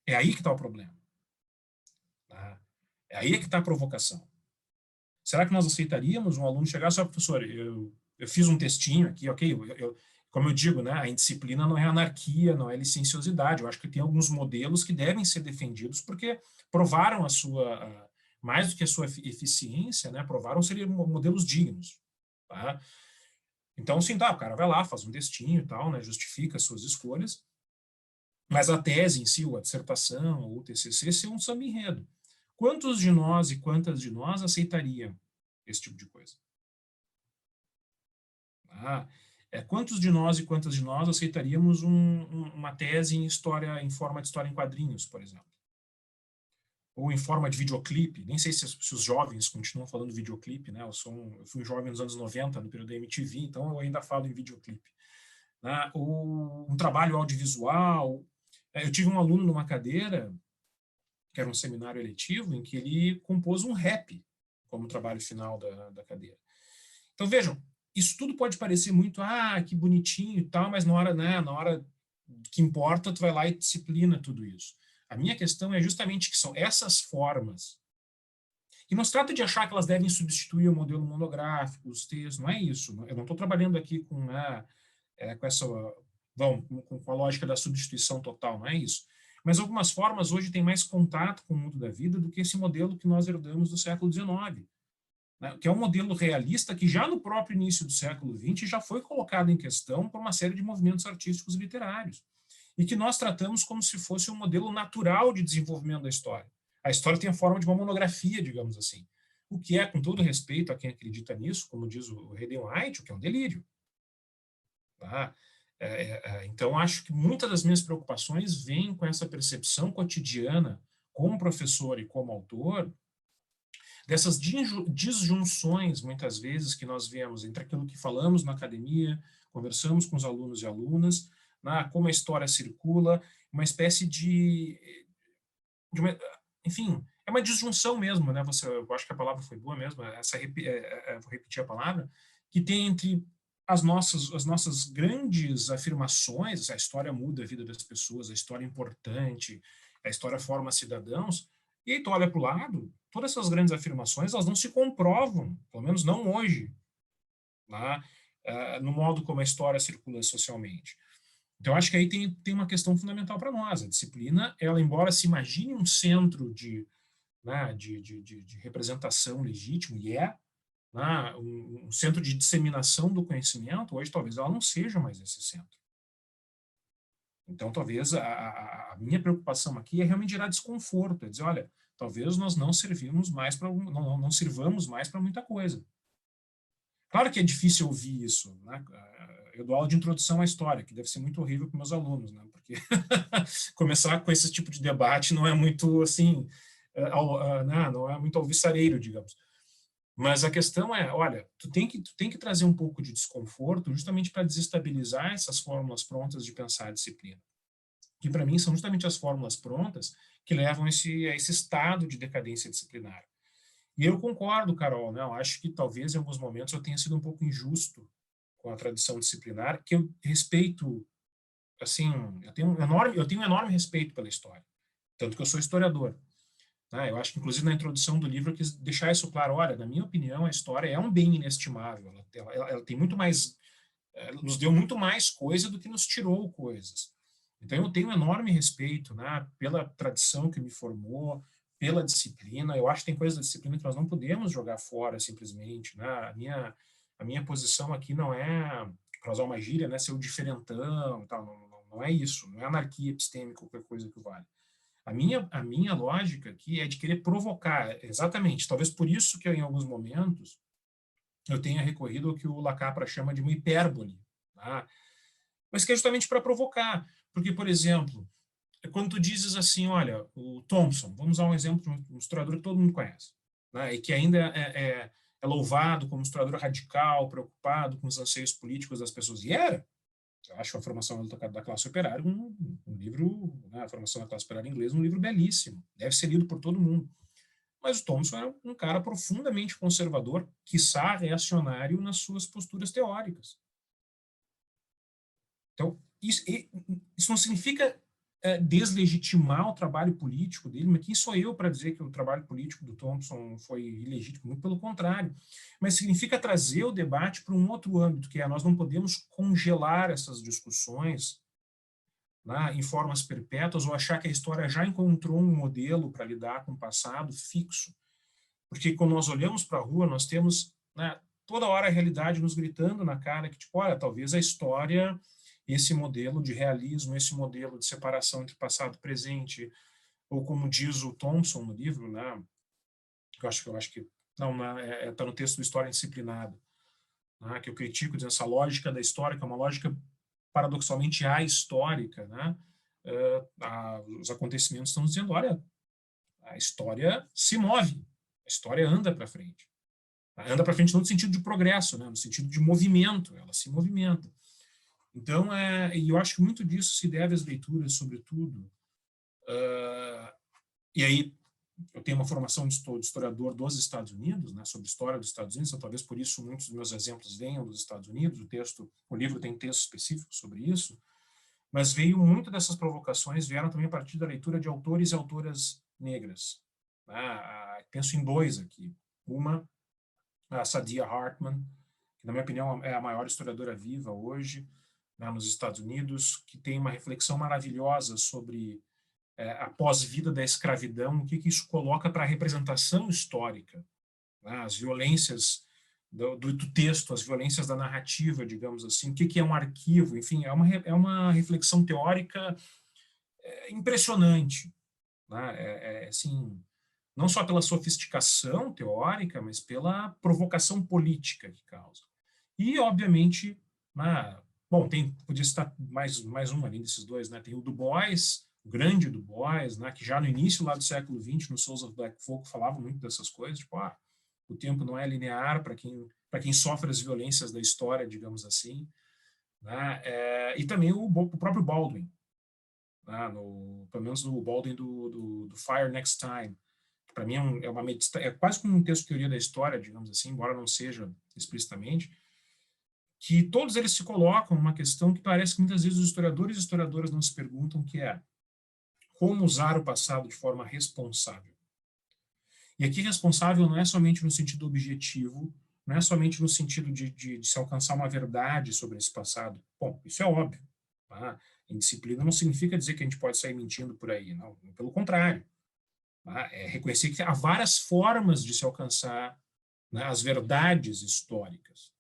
É aí que está o problema. Tá? É aí que está a provocação. Será que nós aceitaríamos um aluno chegar só, professor, eu fiz um textinho aqui, ok, como eu digo, né, a indisciplina não é anarquia, não é licenciosidade, eu acho que tem alguns modelos que devem ser defendidos porque provaram mais do que a sua eficiência, né, provaram serem modelos dignos. Tá? Então, sim, tá, o cara vai lá, faz um textinho e tal, né, justifica as suas escolhas, mas a tese em si, ou a dissertação, ou o TCC, ser um samba enredo. Quantos de nós e quantas de nós aceitariam esse tipo de coisa? Quantos de nós e quantas de nós aceitaríamos uma tese em história, em forma de história em quadrinhos, por exemplo? Ou em forma de videoclipe? Nem sei se os jovens continuam falando videoclipe, né? Eu fui um jovem nos anos 90, no período da MTV, então eu ainda falo em videoclipe. Né? Ou um trabalho audiovisual. Eu tive um aluno numa cadeira que era um seminário eletivo, em que ele compôs um rap como trabalho final da cadeira. Então, vejam, isso tudo pode parecer muito, que bonitinho e tal, mas na hora que importa, tu vai lá e disciplina tudo isso. A minha questão é justamente que são essas formas, e não se trata de achar que elas devem substituir o modelo monográfico, os textos, não é isso. Eu não estou trabalhando aqui com essa, com a lógica da substituição total, não é isso. Mas algumas formas hoje têm mais contato com o mundo da vida do que esse modelo que nós herdamos do século XIX, né? Que é um modelo realista que já no próprio início do século XX já foi colocado em questão por uma série de movimentos artísticos e literários, e que nós tratamos como se fosse um modelo natural de desenvolvimento da história. A história tem a forma de uma monografia, digamos assim, o que é, com todo respeito a quem acredita nisso, como diz o Hayden White, o que é um delírio. Tá? Então, acho que muitas das minhas preocupações vêm com essa percepção cotidiana, como professor e como autor, dessas disjunções, muitas vezes, que nós vemos entre aquilo que falamos na academia, conversamos com os alunos e alunas, como a história circula, uma espécie enfim, é uma disjunção mesmo, né? Eu acho que a palavra foi boa mesmo, vou repetir a palavra, que tem entre as nossas grandes afirmações, a história muda a vida das pessoas, a história é importante, a história forma cidadãos, e aí tu olha para o lado, todas essas grandes afirmações, elas não se comprovam, pelo menos não hoje, no modo como a história circula socialmente. Então, acho que aí tem uma questão fundamental para nós. A disciplina, ela, embora se imagine um centro de representação legítimo, e um centro de disseminação do conhecimento, hoje talvez ela não seja mais esse centro. Então, talvez a minha preocupação aqui é realmente gerar desconforto, é dizer, olha, talvez nós não sirvamos mais para muita coisa. Claro que é difícil ouvir isso, né? Eu dou aula de introdução à história, que deve ser muito horrível para meus alunos, né? Porque começar com esse tipo de debate não é muito assim, não é muito alvissareiro, digamos. Mas a questão é, olha, tu tem que trazer um pouco de desconforto justamente para desestabilizar essas fórmulas prontas de pensar a disciplina. Que, para mim, são justamente as fórmulas prontas que levam a esse estado de decadência disciplinar. E eu concordo, Carol, né? Eu acho que talvez em alguns momentos eu tenha sido um pouco injusto com a tradição disciplinar, que eu respeito, assim, eu tenho um enorme respeito pela história, tanto que eu sou historiador. Eu acho que, inclusive, na introdução do livro, eu quis deixar isso claro. Olha, na minha opinião, a história é um bem inestimável. Ela tem muito mais, nos deu muito mais coisa do que nos tirou coisas. Então, eu tenho um enorme respeito, né, pela tradição que me formou, pela disciplina. Eu acho que tem coisas da disciplina que nós não podemos jogar fora simplesmente. Né? A minha posição aqui não é, para usar uma gíria, né, ser o diferentão, tal. Não é isso. Não é anarquia epistêmica, qualquer coisa que vale. A minha lógica aqui é de querer provocar, exatamente. Talvez por isso que eu, em alguns momentos, eu tenha recorrido ao que o Lacapra chama de uma hipérbole. Tá? Mas que é justamente para provocar. Porque, por exemplo, quando tu dizes assim, olha, o Thompson, vamos usar um exemplo de um historiador que todo mundo conhece, né, e que ainda é louvado como historiador radical, preocupado com os anseios políticos das pessoas. E era. Eu acho a formação da classe operária um livro, né, a formação da classe operária inglesa, um livro belíssimo. Deve ser lido por todo mundo. Mas o Thompson era um cara profundamente conservador, quiçá reacionário nas suas posturas teóricas. Então, isso não significa deslegitimar o trabalho político dele, mas quem sou eu para dizer que o trabalho político do Thompson foi ilegítimo? Muito pelo contrário. Mas significa trazer o debate para um outro âmbito, que é nós não podemos congelar essas discussões, né, em formas perpétuas ou achar que a história já encontrou um modelo para lidar com o passado fixo. Porque quando nós olhamos para a rua, nós temos, né, toda hora a realidade nos gritando na cara que, tipo, olha, talvez a história, esse modelo de realismo, esse modelo de separação entre passado e presente, ou como diz o Thompson no livro, né, eu acho que não, está no texto do História Indisciplinada, né, que eu critico, dizendo essa lógica da história, que é uma lógica paradoxalmente ahistórica, né, os acontecimentos estão dizendo, olha, a história se move, a história anda para frente. Anda para frente não no sentido de progresso, né, no sentido de movimento, ela se movimenta. Então, e eu acho que muito disso se deve às leituras, sobretudo. E aí, eu tenho uma formação de historiador dos Estados Unidos, né, sobre história dos Estados Unidos, então talvez por isso muitos dos meus exemplos venham dos Estados Unidos. O livro tem texto específico sobre isso, mas muito dessas provocações vieram também a partir da leitura de autores e autoras negras. Penso em dois aqui. Uma, a Saidiya Hartman, que na minha opinião é a maior historiadora viva hoje, né, nos Estados Unidos, que tem uma reflexão maravilhosa sobre a pós-vida da escravidão, o que isso coloca para a representação histórica, né, as violências do texto, as violências da narrativa, digamos assim, o que é um arquivo, enfim, é uma reflexão teórica impressionante, né, assim, não só pela sofisticação teórica, mas pela provocação política que causa. E, obviamente, bom, podia citar mais um além desses dois, né? Tem o Du Bois, o grande Du Bois, né? Que já no início lá do século XX, no Souls of Black Folk, falava muito dessas coisas, tipo, o tempo não é linear para quem sofre as violências da história, digamos assim, né? E também o próprio Baldwin, né? Pelo menos o Baldwin do Fire Next Time, que para mim é quase como um texto de teoria da história, digamos assim, embora não seja explicitamente, que todos eles se colocam numa questão que parece que muitas vezes os historiadores e historiadoras não se perguntam, que é como usar o passado de forma responsável. E aqui responsável não é somente no sentido objetivo, não é somente no sentido de se alcançar uma verdade sobre esse passado. Bom, isso é óbvio. Tá? Em disciplina não significa dizer que a gente pode sair mentindo por aí, não. Pelo contrário. Tá? É reconhecer que há várias formas de se alcançar, né, as verdades históricas.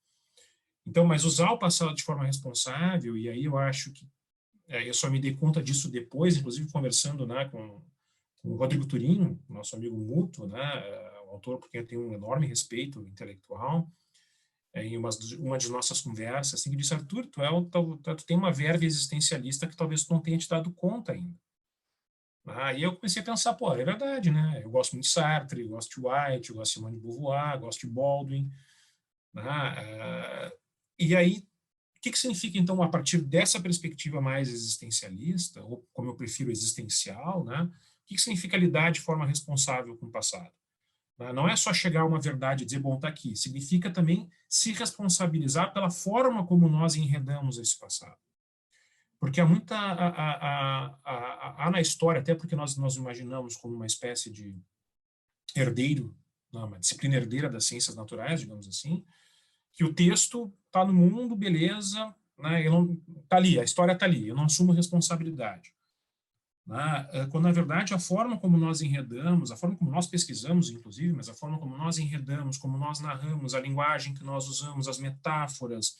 Então, mas usar o passado de forma responsável, e aí eu acho que eu só me dei conta disso depois, inclusive conversando, né, com o Rodrigo Turim, nosso amigo mútuo, né, um autor por quem eu tenho um enorme respeito intelectual, em uma de nossas conversas, assim, que disse, Arthur, tu tem uma verve existencialista que talvez tu não tenha te dado conta ainda. E eu comecei a pensar, pô, é verdade, né? Eu gosto muito de Sartre, eu gosto de White, eu gosto de Simone de Beauvoir, eu gosto de Baldwin, né? E aí, o que significa, então, a partir dessa perspectiva mais existencialista, ou como eu prefiro, existencial, né? O que significa lidar de forma responsável com o passado? Não é só chegar a uma verdade e dizer, bom, está aqui. Significa também se responsabilizar pela forma como nós enredamos esse passado. Porque há muita... Há na história, até porque nós imaginamos como uma espécie de herdeiro, uma disciplina herdeira das ciências naturais, digamos assim, que o texto está no mundo, beleza, né? Está ali, a história está ali, eu não assumo responsabilidade. Né? Quando, na verdade, a forma como nós enredamos, a forma como nós pesquisamos, inclusive, mas a forma como nós enredamos, como nós narramos, a linguagem que nós usamos, as metáforas,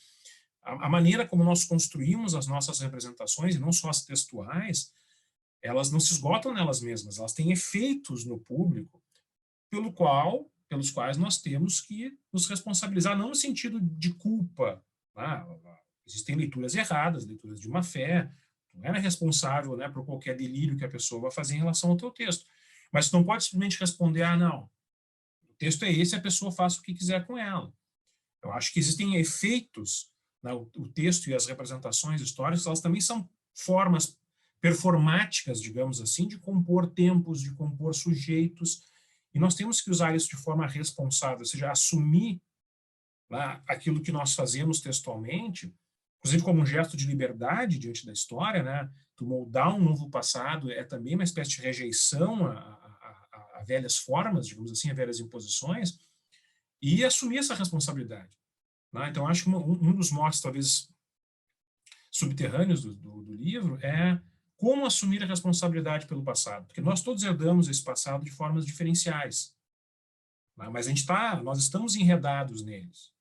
a maneira como nós construímos as nossas representações, e não só as textuais, elas não se esgotam nelas mesmas, elas têm efeitos no público, pelos quais nós temos que nos responsabilizar, não no sentido de culpa. Né? Existem leituras erradas, leituras de má fé, não era responsável, né, por qualquer delírio que a pessoa vai fazer em relação ao teu texto. Mas tu não pode simplesmente responder, não, o texto é esse, a pessoa faça o que quiser com ela. Eu acho que existem efeitos, né, o texto e as representações históricas, elas também são formas performáticas, digamos assim, de compor tempos, de compor sujeitos, e nós temos que usar isso de forma responsável, ou seja, assumir, né, aquilo que nós fazemos textualmente, inclusive como um gesto de liberdade diante da história, né? Tu moldar um novo passado é também uma espécie de rejeição a velhas formas, digamos assim, a velhas imposições, e assumir essa responsabilidade. Né? Então, acho que um dos motes, talvez, subterrâneos do livro é como assumir a responsabilidade pelo passado, porque nós todos herdamos esse passado de formas diferenciais, né? Mas nós estamos enredados neles.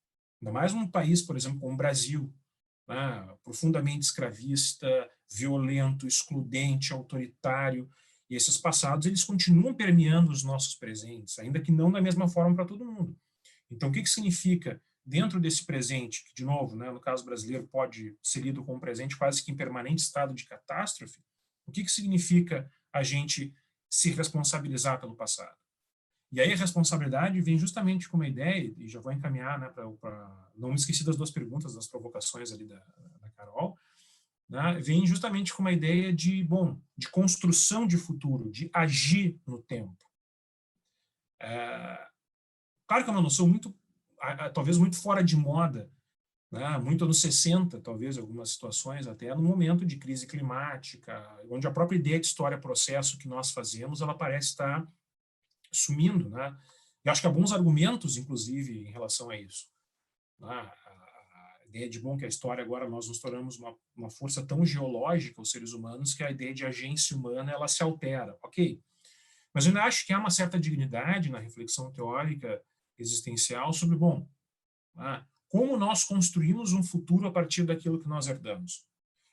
Ainda mais num país, por exemplo, como o Brasil, né? Profundamente escravista, violento, excludente, autoritário, e esses passados eles continuam permeando os nossos presentes, ainda que não da mesma forma para todo mundo. Então, o que significa, dentro desse presente, que, de novo, né, no caso brasileiro, pode ser lido como um presente quase que em permanente estado de catástrofe, o que significa a gente se responsabilizar pelo passado? E aí a responsabilidade vem justamente com uma ideia, e já vou encaminhar, né, para não me esquecer das duas perguntas, das provocações ali da Carol, né, vem justamente com uma ideia de construção de futuro, de agir no tempo. Claro que é uma noção muito, talvez muito fora de moda, né, muito anos 60, talvez, algumas situações, até no momento de crise climática, onde a própria ideia de história-processo que nós fazemos, ela parece estar sumindo, né? Eu acho que há bons argumentos, inclusive, em relação a isso. Né? A ideia de que a história agora nós nos tornamos uma força tão geológica, os seres humanos, que a ideia de agência humana ela se altera. Ok. Mas eu ainda acho que há uma certa dignidade na reflexão teórica existencial sobre, como nós construímos um futuro a partir daquilo que nós herdamos.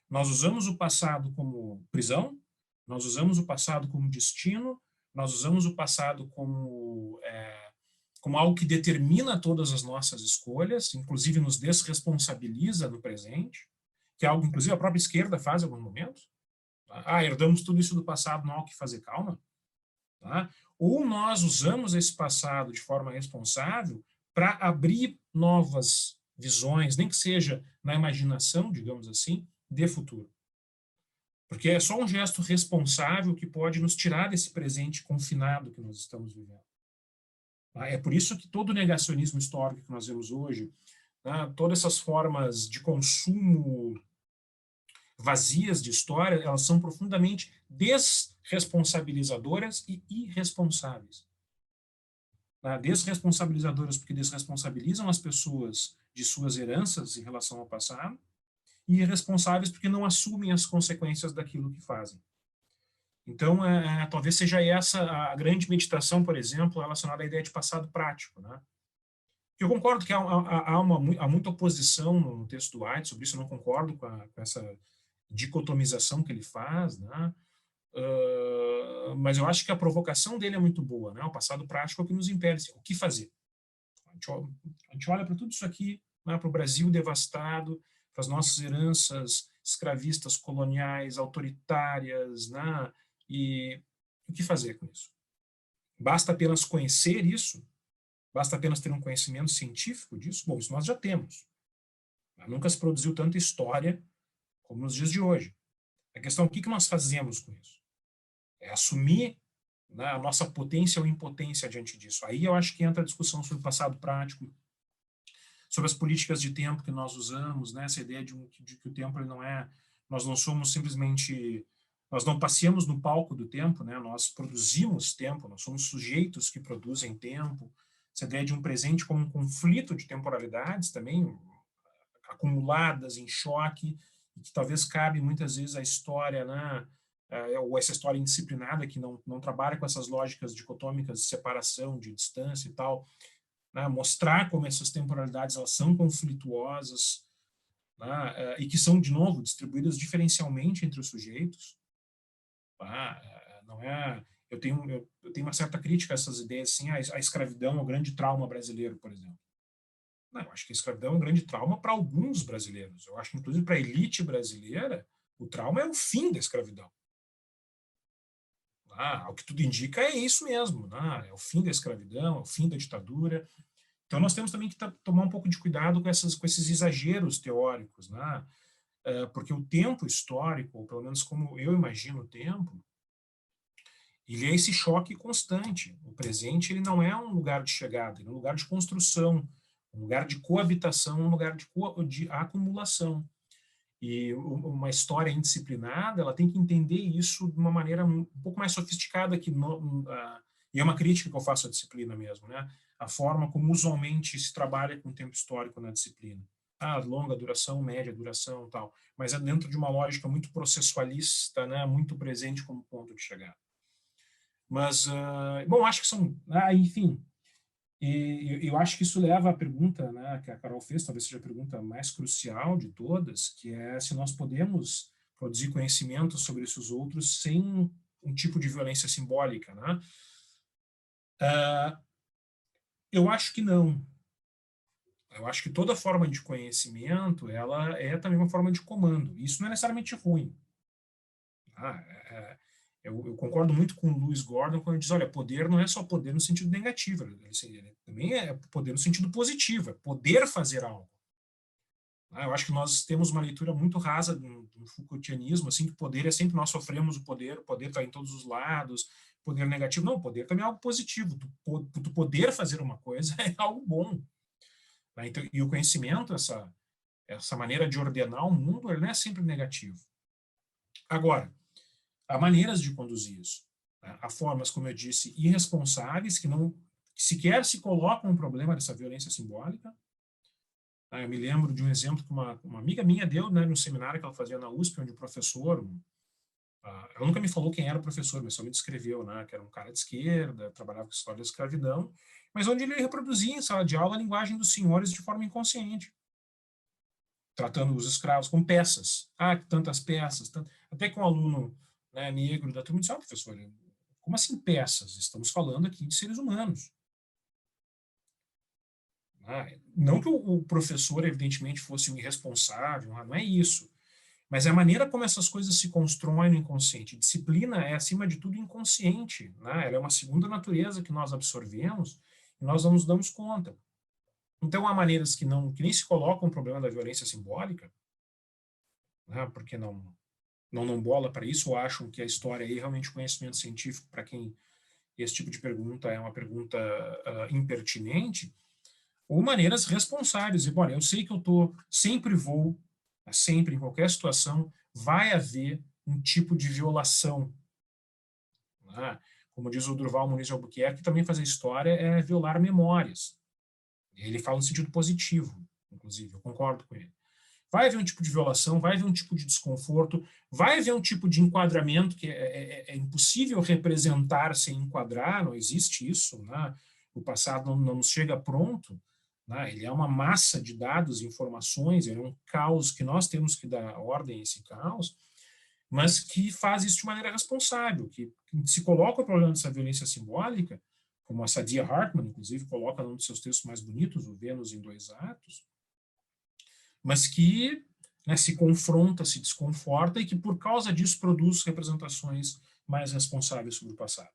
Nós usamos o passado como prisão, nós usamos o passado como destino, nós usamos o passado como algo que determina todas as nossas escolhas, inclusive nos desresponsabiliza no presente, que é algo, inclusive, a própria esquerda faz em alguns momentos. Tá? Herdamos tudo isso do passado, não há o que fazer, calma. Tá? Ou nós usamos esse passado de forma responsável para abrir novas visões, nem que seja na imaginação, digamos assim, de futuro. Porque é só um gesto responsável que pode nos tirar desse presente confinado que nós estamos vivendo. É por isso que todo o negacionismo histórico que nós vemos hoje, né, todas essas formas de consumo vazias de história, elas são profundamente desresponsabilizadoras e irresponsáveis. Desresponsabilizadoras porque desresponsabilizam as pessoas de suas heranças em relação ao passado, e irresponsáveis porque não assumem as consequências daquilo que fazem. Então, talvez seja essa a grande meditação, por exemplo, relacionada à ideia de passado prático. Né? Eu concordo que há muita oposição no texto do White, sobre isso eu não concordo com essa dicotomização que ele faz, né? Mas eu acho que a provocação dele é muito boa. Né? O passado prático é o que nos impede. O que fazer? A gente olha para tudo isso aqui, né, para o Brasil devastado, para as nossas heranças escravistas, coloniais, autoritárias, né, E o que fazer com isso? Basta apenas conhecer isso? Basta apenas ter um conhecimento científico disso? Bom, isso nós já temos. Nunca se produziu tanta história como nos dias de hoje. A questão é o que nós fazemos com isso? É assumir, né, a nossa potência ou impotência diante disso. Aí eu acho que entra a discussão sobre o passado prático, sobre as políticas de tempo que nós usamos, né, essa ideia de que o tempo ele não é... Nós não somos simplesmente... Nós não passeamos no palco do tempo, né, nós produzimos tempo, nós somos sujeitos que produzem tempo. Essa ideia de um presente como um conflito de temporalidades também, acumuladas em choque, e que talvez cabe muitas vezes a história, né, ou essa história indisciplinada que não trabalha com essas lógicas dicotômicas de separação, de distância e tal, né, mostrar como essas temporalidades elas são conflituosas, né, e que são, de novo, distribuídas diferencialmente entre os sujeitos. Tá? Não é... Eu tenho uma certa crítica a essas ideias, assim, a escravidão é o grande trauma brasileiro, por exemplo. Não, eu acho que a escravidão é um grande trauma para alguns brasileiros. Eu acho que, inclusive, para a elite brasileira, o trauma é o fim da escravidão. Ao que tudo indica é isso mesmo. É o fim da escravidão, é o fim da ditadura. Então, nós temos também que tomar um pouco de cuidado com esses exageros teóricos, né? Porque o tempo histórico, ou pelo menos como eu imagino o tempo, ele é esse choque constante. O presente ele não é um lugar de chegada, ele é um lugar de construção, um lugar de coabitação, um lugar de acumulação. E uma história indisciplinada, ela tem que entender isso de uma maneira um pouco mais sofisticada, e é uma crítica que eu faço à disciplina mesmo, né? A forma como usualmente se trabalha com o tempo histórico na disciplina. Longa duração, média duração, tal, mas é dentro de uma lógica muito processualista, né? Muito presente como ponto de chegada. Mas, bom, acho que são, enfim, e eu acho que isso leva à pergunta, né, que a Carol fez, talvez seja a pergunta mais crucial de todas, que é se nós podemos produzir conhecimento sobre esses outros sem um tipo de violência simbólica, né? Eu acho que não. Eu acho que toda forma de conhecimento, ela é também uma forma de comando. Isso não é necessariamente ruim. Eu concordo muito com o Lewis Gordon quando ele diz, olha, poder não é só poder no sentido negativo, ele também é poder no sentido positivo, é poder fazer algo. Eu acho que nós temos uma leitura muito rasa do Foucaultianismo, assim, que o poder é sempre nós sofremos o poder está em todos os lados, poder negativo. Não, o poder também é algo positivo, tu poder fazer uma coisa é algo bom. Então, e o conhecimento, essa maneira de ordenar o mundo, ele não é sempre negativo. Agora, há maneiras de conduzir isso. Há formas, como eu disse, irresponsáveis, que não sequer se colocam um problema dessa violência simbólica. Eu me lembro de um exemplo que uma amiga minha deu, né, no seminário que ela fazia na USP, onde o professor, ela nunca me falou quem era o professor, mas só me descreveu, né, que era um cara de esquerda, trabalhava com história da escravidão, mas onde ele reproduzia em sala de aula a linguagem dos senhores de forma inconsciente, tratando os escravos como peças. Tantas peças. Até que um aluno, né, negro da turma disse, professor, como assim peças? Estamos falando aqui de seres humanos. Não que o professor, evidentemente, fosse um irresponsável, não é isso. Mas é a maneira como essas coisas se constroem no inconsciente. Disciplina é, acima de tudo, inconsciente. Ela é uma segunda natureza que nós absorvemos e nós não nos damos conta. Então, há maneiras que nem se colocam o problema da violência simbólica, porque não bola para isso, ou acham que a história é realmente conhecimento científico para quem esse tipo de pergunta é uma pergunta impertinente, ou maneiras responsáveis. Olha, eu sei que sempre em qualquer situação, vai haver um tipo de violação. Como diz o Durval Muniz de Albuquerque, também fazer história é violar memórias. Ele fala no sentido positivo, inclusive, eu concordo com ele. Vai haver um tipo de violação, vai haver um tipo de desconforto, vai haver um tipo de enquadramento que é impossível representar sem enquadrar, não existe isso, o passado não nos chega pronto, ele é uma massa de dados, informações, ele é um caos que nós temos que dar ordem a esse caos, mas que faz isso de maneira responsável, que se coloca o problema dessa violência simbólica, como a Saidiya Hartman, inclusive, coloca num dos seus textos mais bonitos, o Vênus em Dois Atos, mas que se confronta, se desconforta e que, por causa disso, produz representações mais responsáveis sobre o passado.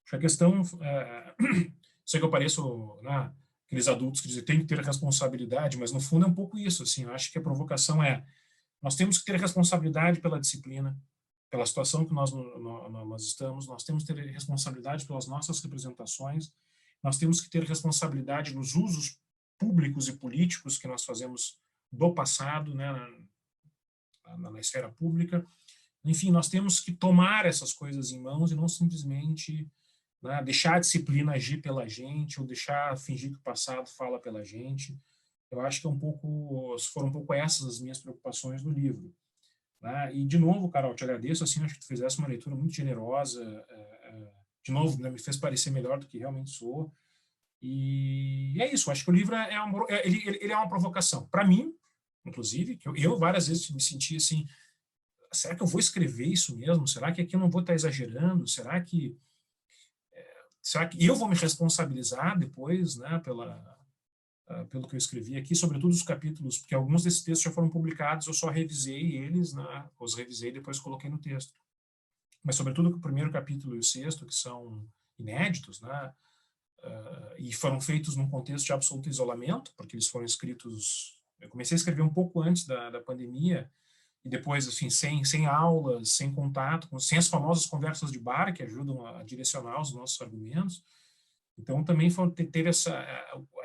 Acho que a questão, sei que eu pareço, né, aqueles adultos que dizem tem que ter responsabilidade, mas no fundo é um pouco isso, assim, eu acho que a provocação nós temos que ter responsabilidade pela disciplina, pela situação que nós estamos, nós temos que ter responsabilidade pelas nossas representações, nós temos que ter responsabilidade nos usos públicos e políticos que nós fazemos do passado, né, na esfera pública. Enfim, nós temos que tomar essas coisas em mãos e não simplesmente, né, deixar a disciplina agir pela gente ou fingir que o passado fala pela gente. Eu acho que foram um pouco essas as minhas preocupações no livro. Né? E, de novo, Carol, te agradeço, assim, acho que tu fizesse uma leitura muito generosa, de novo, né, me fez parecer melhor do que realmente sou. E é isso, acho que o livro ele é uma provocação. Para mim, inclusive, que eu várias vezes me senti assim, será que eu vou escrever isso mesmo? Será que aqui eu não vou estar exagerando? Será que eu vou me responsabilizar depois, né, pelo que eu escrevi aqui, sobretudo os capítulos, porque alguns desses textos já foram publicados, eu só revisei eles, né, os revisei e depois coloquei no texto. Mas sobretudo o primeiro capítulo e o sexto, que são inéditos, né, e foram feitos num contexto de absoluto isolamento, porque eles foram escritos... Eu comecei a escrever um pouco antes da pandemia, e depois, assim, sem aulas, sem contato, sem as famosas conversas de bar, que ajudam a direcionar os nossos argumentos. Então, também teve a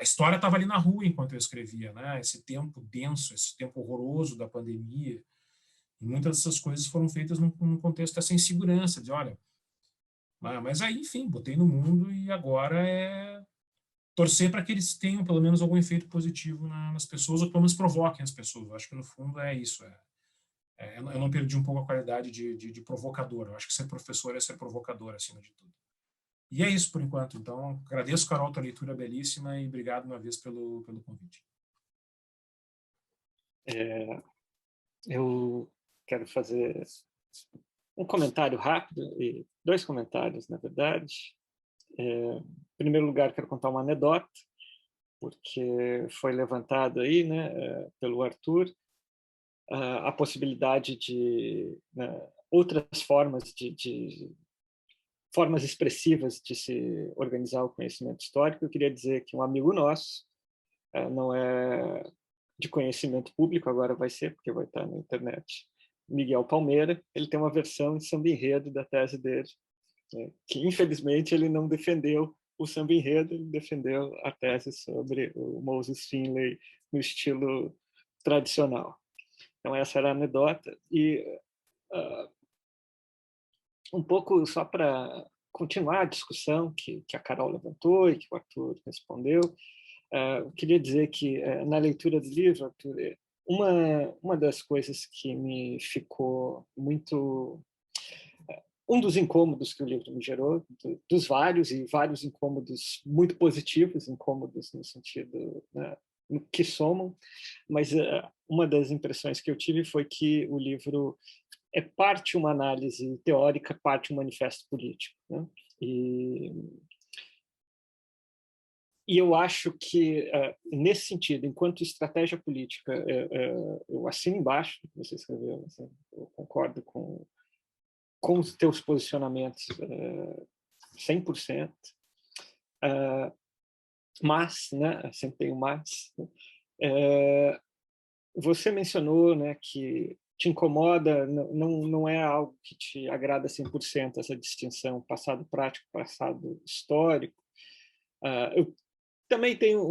história estava ali na rua enquanto eu escrevia, né? Esse tempo denso, esse tempo horroroso da pandemia. E muitas dessas coisas foram feitas num contexto dessa insegurança, de, olha... Mas aí, enfim, botei no mundo e agora é torcer para que eles tenham pelo menos algum efeito positivo nas pessoas, ou pelo menos provoquem as pessoas. Eu acho que no fundo é isso. Eu não perdi um pouco a qualidade de provocador. Eu acho que ser professor é ser provocador acima de tudo. E é isso por enquanto. Então, agradeço, Carol, tua leitura belíssima e obrigado uma vez pelo convite. Eu quero fazer um comentário rápido, e 2 comentários, na verdade. Em primeiro lugar, quero contar uma anedota, porque foi levantado aí, né, pelo Arthur, a possibilidade de, né, outras formas formas expressivas de se organizar o conhecimento histórico. Eu queria dizer que um amigo nosso, não é de conhecimento público, agora vai ser, porque vai estar na internet, Miguel Palmeira, ele tem uma versão de samba-enredo da tese dele, né, que infelizmente ele não defendeu o samba-enredo, ele defendeu a tese sobre o Moses Finley no estilo tradicional. Então essa era a anedota. E um pouco só para continuar a discussão que a Carol levantou e que o Arthur respondeu, eu queria dizer que, na leitura do livro, Arthur, uma das coisas que me ficou muito... Um dos incômodos que o livro me gerou, dos vários, e vários incômodos muito positivos, incômodos no sentido, né, que somam, mas uma das impressões que eu tive foi que o livro é parte uma análise teórica, parte um manifesto político, né? E eu acho que, nesse sentido, enquanto estratégia política, eu assino embaixo do que você escreveu, assim, eu concordo com os teus posicionamentos 100%, mas, né, sempre tem um mas, né, você mencionou, né, que te incomoda, não é algo que te agrada 100%, essa distinção passado prático, passado histórico. Eu também tenho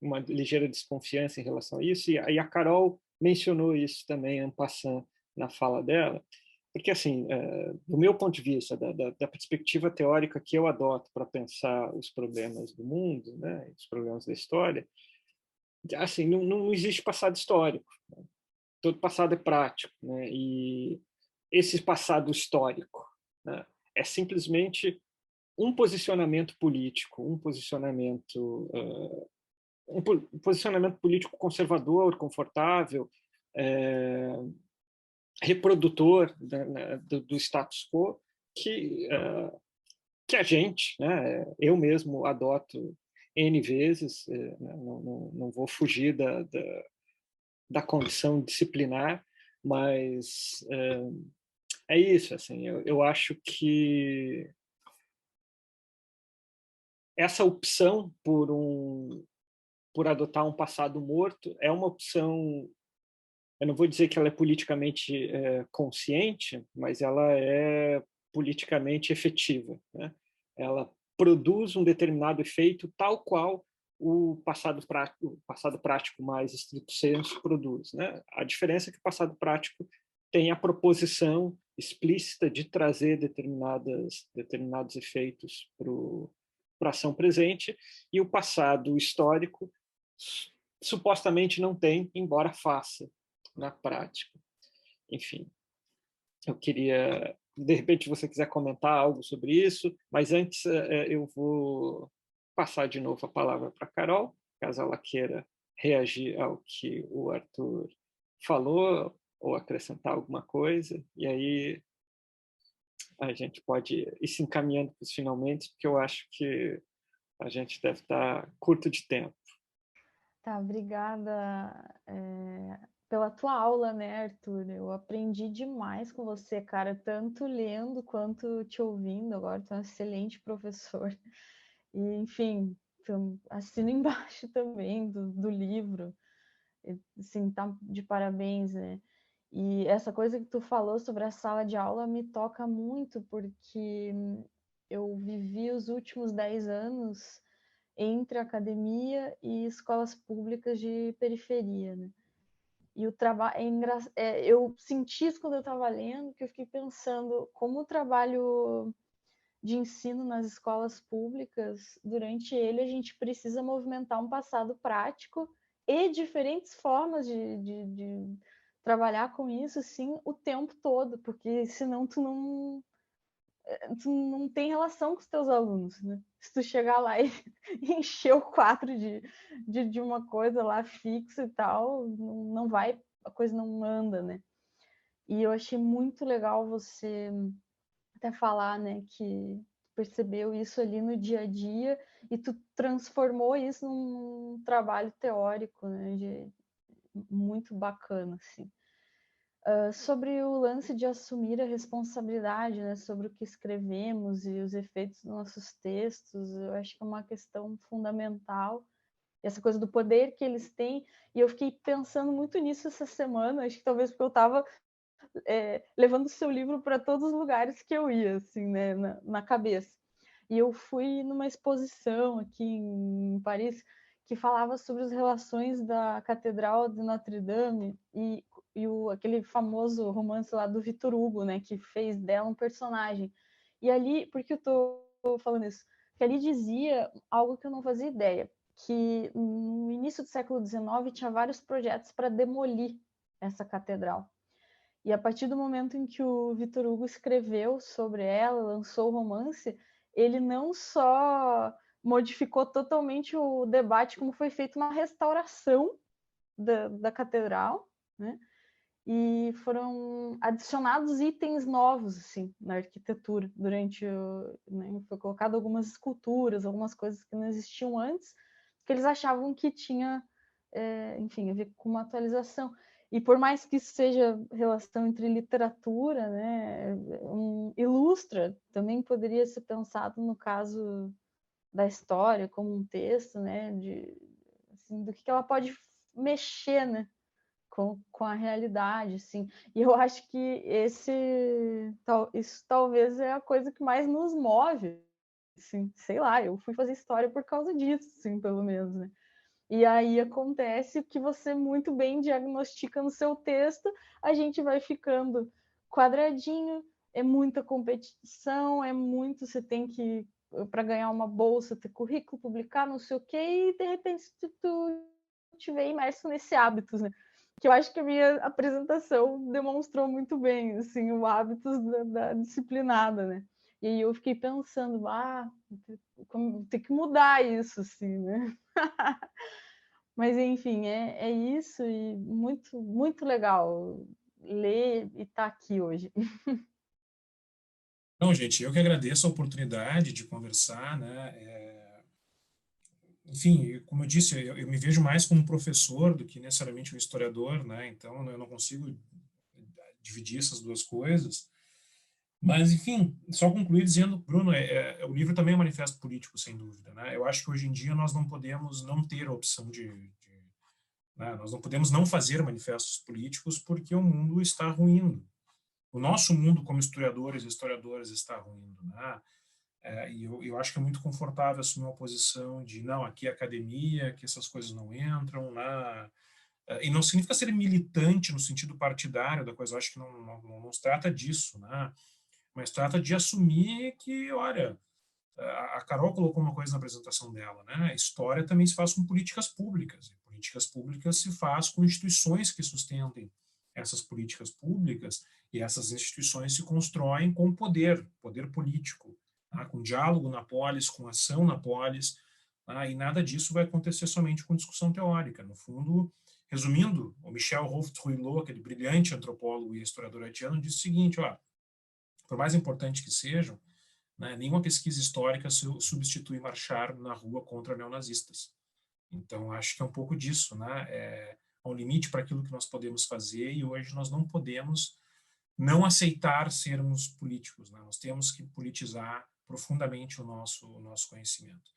uma ligeira desconfiança em relação a isso, e a Carol mencionou isso também en passant na fala dela, porque, assim, do meu ponto de vista, da perspectiva teórica que eu adoto para pensar os problemas do mundo, né, os problemas da história, assim, não existe passado histórico, né? Todo passado é prático, né? E esse passado histórico, né, é simplesmente um posicionamento político, um posicionamento político conservador, confortável, reprodutor, né, do status quo, que a gente, né, eu mesmo adoto N vezes, não vou fugir da condição disciplinar, mas é isso, assim, eu acho que essa opção por adotar um passado morto é uma opção, eu não vou dizer que ela é politicamente consciente, mas ela é politicamente efetiva, né? Ela produz um determinado efeito tal qual o passado prático mais estrito sensu produz, né? A diferença é que o passado prático tem a proposição explícita de trazer determinados efeitos para a ação presente, e o passado histórico supostamente não tem, embora faça na prática. Enfim, eu queria, de repente, você quiser comentar algo sobre isso, mas antes eu vou passar de novo a palavra para a Carol, caso ela queira reagir ao que o Arthur falou ou acrescentar alguma coisa, e aí a gente pode ir se encaminhando para os finalmente, porque eu acho que a gente deve estar curto de tempo. Tá, obrigada pela tua aula, né, Arthur? Eu aprendi demais com você, cara, tanto lendo quanto te ouvindo. Agora tu é um excelente professor. E, enfim, assino embaixo também do livro. Assim, tá de parabéns, né? E essa coisa que tu falou sobre a sala de aula me toca muito, porque eu vivi os últimos 10 anos entre academia e escolas públicas de periferia, né? E o trabalho eu senti isso quando eu estava lendo, que eu fiquei pensando como o trabalho de ensino nas escolas públicas, durante ele a gente precisa movimentar um passado prático e diferentes formas de trabalhar com isso, sim, o tempo todo, porque senão tu não tem relação com os teus alunos, né? Se tu chegar lá e encher o quadro de uma coisa lá fixa e tal, não vai, a coisa não anda, né? E eu achei muito legal você até falar, né, que percebeu isso ali no dia a dia e tu transformou isso num trabalho teórico, né, muito bacana, assim. Sobre o lance de assumir a responsabilidade, né, sobre o que escrevemos e os efeitos dos nossos textos, eu acho que é uma questão fundamental. Essa coisa do poder que eles têm, e eu fiquei pensando muito nisso essa semana, acho que talvez porque eu estava levando o seu livro para todos os lugares que eu ia, assim, né, na cabeça. E eu fui numa exposição aqui em Paris que falava sobre as relações da Catedral de Notre-Dame e aquele famoso romance lá do Victor Hugo, né, que fez dela um personagem. E ali, por que eu tô falando isso? Que ali dizia algo que eu não fazia ideia, que no início do século XIX tinha vários projetos para demolir essa catedral. E a partir do momento em que o Victor Hugo escreveu sobre ela, lançou o romance, ele não só modificou totalmente o debate, como foi feita uma restauração da catedral, né? E foram adicionados itens novos assim na arquitetura durante né? Foi colocado algumas esculturas, algumas coisas que não existiam antes, que eles achavam que tinha, enfim, a ver com uma atualização. E por mais que isso seja relação entre literatura, né, ilustra, também poderia ser pensado no caso da história como um texto, né, assim, do que ela pode mexer, né, com a realidade, assim. E eu acho que isso talvez é a coisa que mais nos move, assim, sei lá, eu fui fazer história por causa disso, assim, pelo menos, né? E aí acontece o que você muito bem diagnostica no seu texto, a gente vai ficando quadradinho, é muita competição, é muito, você tem que, para ganhar uma bolsa, ter currículo, publicar, não sei o quê, e de repente tu te vê imerso nesse hábito, né? Que eu acho que a minha apresentação demonstrou muito bem, assim, o hábito da disciplinada, né? E aí eu fiquei pensando, tem que mudar isso, assim, né? Mas, enfim, é isso e muito, muito legal ler e estar aqui hoje. Não, gente, eu que agradeço a oportunidade de conversar, né? Enfim, como eu disse, eu me vejo mais como um professor do que necessariamente um historiador, né? Então, eu não consigo dividir essas duas coisas. Mas, enfim, só concluir dizendo, Bruno, o livro também é um manifesto político, sem dúvida, né? Eu acho que hoje em dia nós não podemos não ter a opção né? Nós não podemos não fazer manifestos políticos porque o mundo está ruindo. O nosso mundo, como historiadores e historiadoras, está ruindo, né? E eu acho que é muito confortável assumir uma posição de, não, aqui é academia, que essas coisas não entram, né? E não significa ser militante no sentido partidário da coisa, eu acho que não se trata disso, né? Mas trata de assumir que, olha, a Carol colocou uma coisa na apresentação dela, né? A história também se faz com políticas públicas. E políticas públicas se faz com instituições que sustentem essas políticas públicas, e essas instituições se constroem com poder político, tá? Com diálogo na polis, com ação na polis, tá? E nada disso vai acontecer somente com discussão teórica. No fundo, resumindo, o Michel Houphouët-Ruehlot, aquele brilhante antropólogo e historiador haitiano, disse o seguinte, ó, por mais importante que sejam, né, nenhuma pesquisa histórica substitui marchar na rua contra neonazistas. Então, acho que é um pouco disso, né? Há um limite para aquilo que nós podemos fazer e hoje nós não podemos não aceitar sermos políticos, né? Nós temos que politizar profundamente o nosso conhecimento.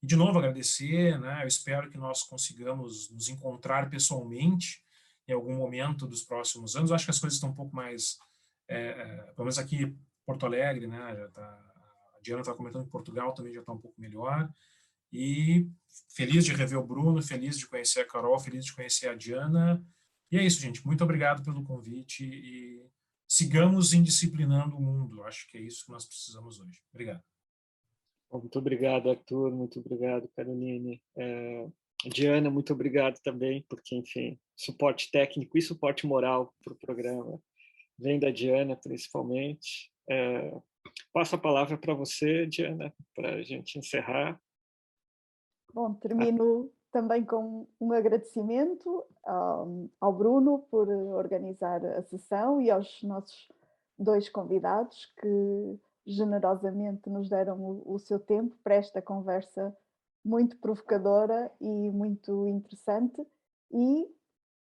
E, de novo, agradecer, né? Eu espero que nós consigamos nos encontrar pessoalmente em algum momento dos próximos anos. Eu acho que as coisas estão um pouco mais, pelo menos aqui em Porto Alegre, né? Já tá, a Diana está comentando que Portugal também já está um pouco melhor. E feliz de rever o Bruno, feliz de conhecer a Carol, feliz de conhecer a Diana. E é isso, gente. Muito obrigado pelo convite e sigamos indisciplinando o mundo. Acho que é isso que nós precisamos hoje. Obrigado. Muito obrigado, Arthur. Muito obrigado, Caroline. Diana, muito obrigado também, porque, enfim, suporte técnico e suporte moral para o programa vem da Diana, principalmente. Passo a palavra para você, Diana, para a gente encerrar. Bom, termino também com um agradecimento ao Bruno por organizar a sessão e aos nossos 2 convidados que generosamente nos deram o seu tempo para esta conversa muito provocadora e muito interessante, e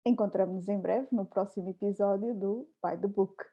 encontramos-nos em breve no próximo episódio do By the Book.